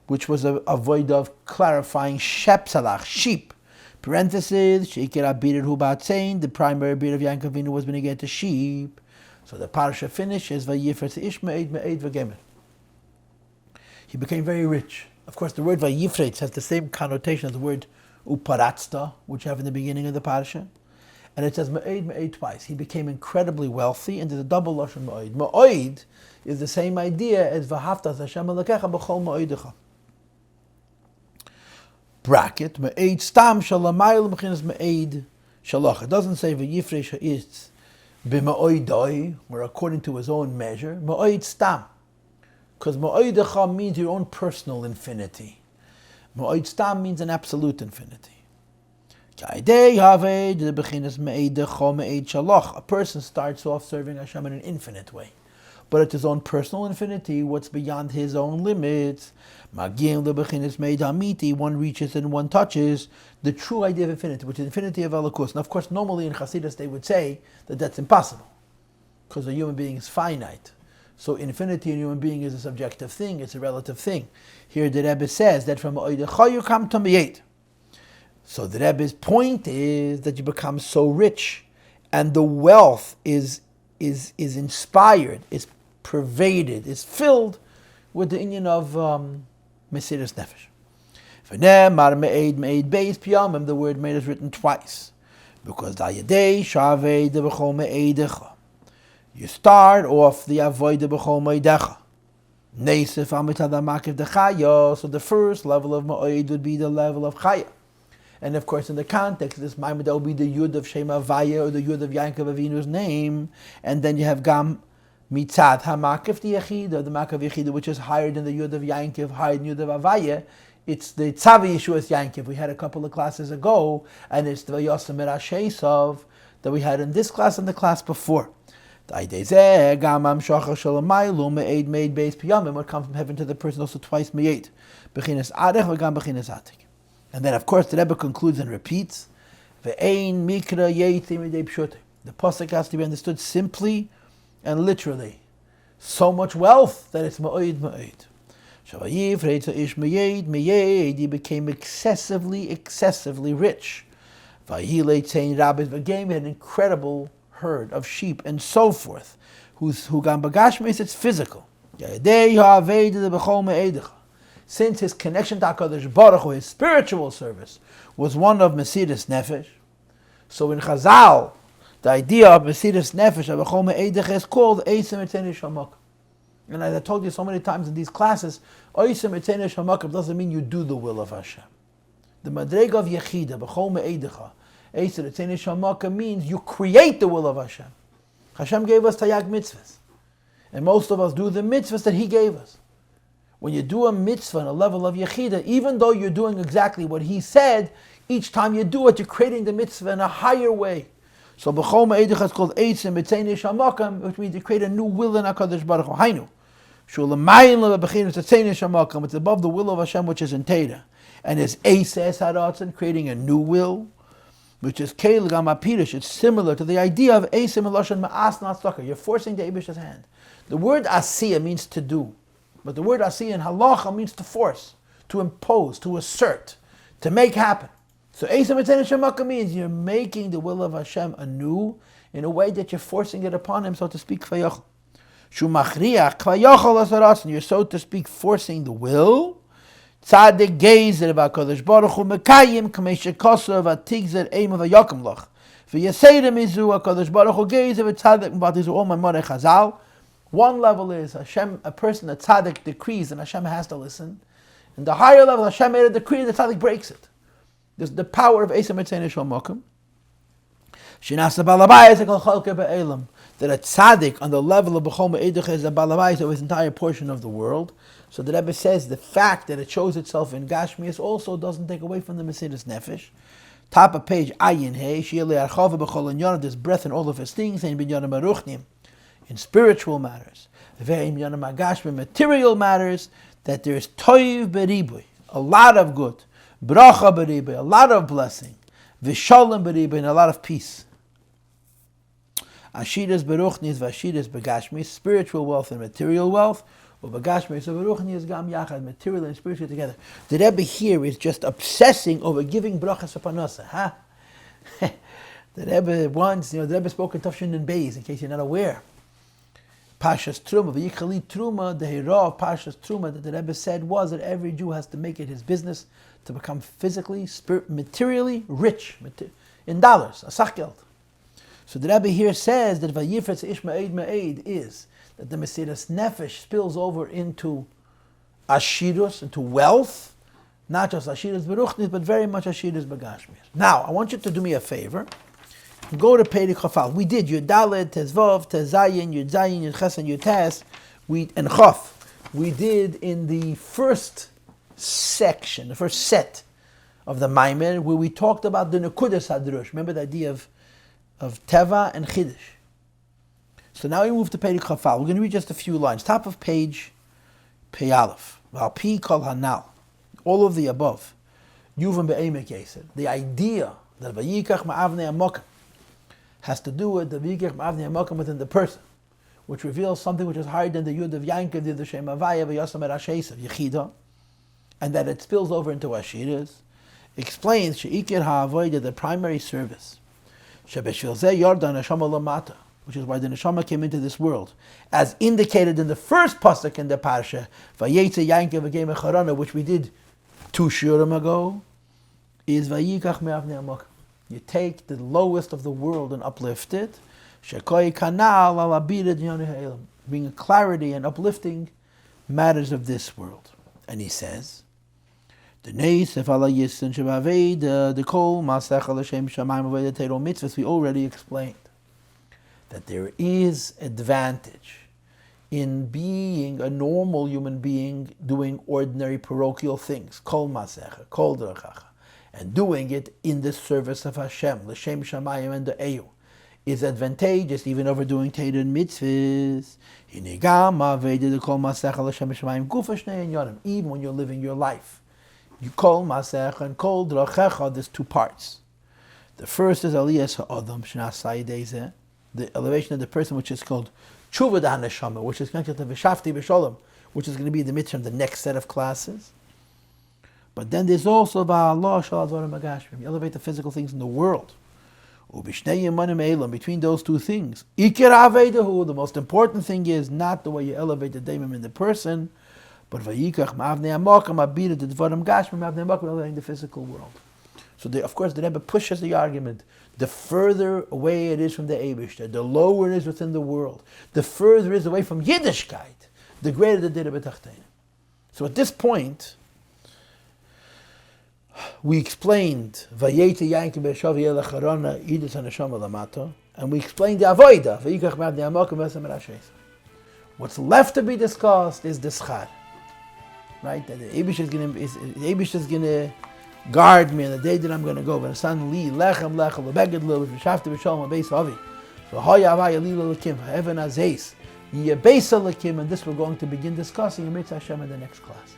which was a void of clarifying Shepsalach, sheep. Parenthesis, Sheikir Abir Hu Ba'atzein, the primary beard of Yaakov Avinu was being to sheep. So the Parsha finishes, Vayifret Ishme'ed Me'ed V'gemer. He became very rich. Of course, the word Vayifret has the same connotation as the word Uparatzta, which you have in the beginning of the Parsha. And it says Me'ed twice. He became incredibly wealthy, and there's a double Lashon Me'ed. Me'ed is the same idea as V'haftas Hashem Elokecha B'chol Me'edecha. Bracket, Me'ed Stam Shalamayel B'chinas Me'ed Shalach. It doesn't say V'yifresh Ha'itz B'Me'oidoi, or according to his own measure. Me'ed Stam. Because Me'oidecha means your own personal infinity. Me'ed Stam means an absolute infinity. A person starts off serving Hashem in an infinite way. but it's his own personal infinity, what's beyond his own limits. Magim lebechinas meid hamiti, one reaches and one touches the true idea of infinity, which is infinity of Elokus. Now, of course, normally in Hasidus they would say that that's impossible, because a human being is finite. So infinity in a human being is a subjective thing, it's a relative thing. Here the Rebbe says that from Oidecha you come to Miyet. So the Rebbe's point is that you become so rich, and the wealth is inspired, is pervaded, is filled with the inyan of Mesiras Nefesh. V'nemar me'ed beis piyamim, the word made is written twice, because da'yadei shavei de b'chol me'edecha. You start off the avoid de b'chol me'edecha. Neisef amitad ha'makiv dechaya, so the first level of ma'od would be the level of chaya. And of course, in the context of this Maamar, that will be the Yud of Shema Vaya, or the Yud of Yaakov Avinu's name. And then you have Gam Mitzad HaMakiv the Yechida, the Makav Yechida, which is higher than the Yud of Yaakov, higher than Yud of Avaya. It's the Tzavi Yeshuas Yaakov. We had a couple of classes ago, and it's the Vayosem Merashesov that we had in this class and the class before. What comes from heaven to the person also twice Meyet. Bechinas Adech v'gam Bechinas Atik. And then, of course, the Rebbe concludes and repeats, "Ve'ein mikra yeiti midei pshutei." The pasuk has to be understood simply and literally. So much wealth that it's ma'od ma'od. Shavayiv reitza ish meyed meyed. He became excessively rich. Vayilei tzein rabbis v'gam. He had an incredible herd of sheep and so forth. Who gam bagashmis, it's physical. Yadei ha'aved de b'chol me'edecha. Since his connection to HaKadosh Baruch Hu, his spiritual service, was one of Mesiras Nefesh, so in Chazal, the idea of Mesiras Nefesh, of B'chol Me'edech, is called Eisem Etzene Shamak. And as I told you so many times in these classes, Eisem Etzene Shamak doesn't mean you do the will of Hashem. The Madreg of Yechida, B'chol Me'edech, Eisem Etzene Shamak means you create the will of Hashem. Hashem gave us Tayag mitzvahs, and most of us do the mitzvahs that He gave us. When you do a mitzvah on a level of Yechida, even though you're doing exactly what he said, each time you do it, you're creating the mitzvah in a higher way. So B'chol Me'edech is called Eitzim Etzene Shamakam, which means you create a new will in HaKadosh Baruch Hu. Hainu. Shulamayim Le'bechinas Etzene Shamakam, it's above the will of Hashem, which is in Teda. And it's Eises Haratzin, creating a new will, which is Keil Gam HaPirish. It's similar to the idea of Eisim Eloshen Ma'as Natzlaka. You're forcing the Eibish's hand. The word Asiyah means to do. But the word asiyah in halacha means to force, to impose, to assert, to make happen. So Eisem Etzene Shamakam means you're making the will of Hashem anew in a way that you're forcing it upon Him, so to speak, Kvayachal. Shumachriach Kvayachal Asaratzin, you're, so to speak, forcing the will. Tzadik Gezer V'HaKadosh Baruch Hu Mekayim K'mei Shekosov Atigzer Eim V'Yakom Loch V'Yaseirem Izu HaKadosh Baruch Hu Gezer V'Tzadik M'Vat Izu All Maamar Chazal. One level is Hashem, a person, a tzaddik decrees, and Hashem has to listen. And the higher level, Hashem made a decree, and the tzaddik breaks it. There's the power of Eisem Etzene Shamakam. Shinasa Balabayis Ekal Chalke Be'elam. That a tzaddik on the level of B'chol Me'edech is a Balabayis of his entire portion of the world. So the Rebbe says the fact that it shows itself in Gashmias also doesn't take away from the Mesiras Nefesh. Top of page Ayin Hey, Shiele Archava B'chol Inyan, there's breath in all of his things, and Binyan Baruchnim. In spiritual matters, material matters, that there's toiv beribui, a lot of good, bracha beribui, a lot of blessing, vishalom beribui, and a lot of peace. Ashiras beruchnis v'ashiras begashmis, spiritual wealth and material wealth, or begashmis so beruchnis gam yachad, material and spiritual together. The Rebbe here is just obsessing over giving brachas upon us. Huh? The Rebbe once, the Rebbe spoke in Tafshin and Beis, in case you're not aware. Pashas Truma, V'yichali Truma, the hero of Pashas Truma that the Rebbe said was that every Jew has to make it his business to become physically, materially rich, in dollars, asach geld. So the Rebbe here says that Vayifretz Ish Ma'ed Ma'ed is that the Mesiras Nefesh spills over into Ashirus, into wealth, not just Ashirus Beruchnis, but very much Ashirus Begashmis. Now, I want you to do me a favor. Go to Perek Chafal. We did Yud Daled, Tezvav, Tezayin, Yud Zayin, Yud Ches, and Yud Tes, and Chaf. We did in the first section, the first set of the Maamar, where we talked about the Nekudas Hadrush. Remember the idea of Teva and Chiddush. So now we move to Perek Chafal. We're going to read just a few lines. Top of page Pei Aleph. Val Kol Hanal. All of the above. Yuvan be'emek yesed. The idea that Vayikach ma'avnei hamokim has to do with the Vayikach ma'avnei hamokim within the person, which reveals something which is higher than the Yud of Yaakov, the Shem Havaya, v'yosam erashesav, Yechida, and that it spills over into Ashiras, explains she'ikir ha'avodah, the primary service, she'beshvil zeh yordan neshama lamata, which is why the neshama came into this world, as indicated in the first pasuk in the parsha, vayetze Yaakov v'gei mecharana, which we did 2 shurim ago, is vayikach me'avnei hamokim. You take the lowest of the world and uplift it, shekoi kanal al abirad yonei ha'elam, bringing clarity and uplifting matters of this world. And he says, the neisef ala yisin shebaveda, the kol masech ala shem shamayim aveda teiro mitzvahs, we already explained that there is advantage in being a normal human being doing ordinary parochial things, kol masecha, kol drachacha, and doing it in the service of Hashem, l'shem shamayim and the eyu, is advantageous even over doing Torah and mitzvahs. Even when you're living your life, you kol masecha and kol drachecha. There's 2 parts. The first is aliyas ha'adam shenasai deizeh, the elevation of the person, which is called tshuva d'haneshama, which is connected to Vishavti Bishalom, which is going to be the mitzvah in the next set of classes. But then there's also ba'allah shal advarim agashmim. You elevate the physical things in the world. Between those 2 things, ikir avedahu, the most important thing is not the way you elevate the daimim in the person, but vayikach ma'avnei hamokim abira the dvarim gashmim ma'avnei hamokim, elevating the physical world. So of course the Rebbe pushes the argument. The further away it is from the Eibishter, the lower it is within the world, the further it is away from Yiddishkeit, the greater the Dira B'Tachtein. So at this point, we explained Vayeti Yaakov B'Shav Yelech Harana Yidus HaNeshama Lamato, and we explained the Avoida Vayikach Ma'avnei Hamokim V'Esem Erashes. What's left to be discussed is the Schar, right? That the Eibishter is going to guard me on the day that I'm going to go. V'Nasan Li Lechem Lechem Lebeged Lil V'Shavti B'Shalom Beis Avi V'Hoya Avaya Li L'Lekim Heaven Azeis Yebeisa L'Kim, and this we're going to begin discussing in Mitzvah Hashem in the next class.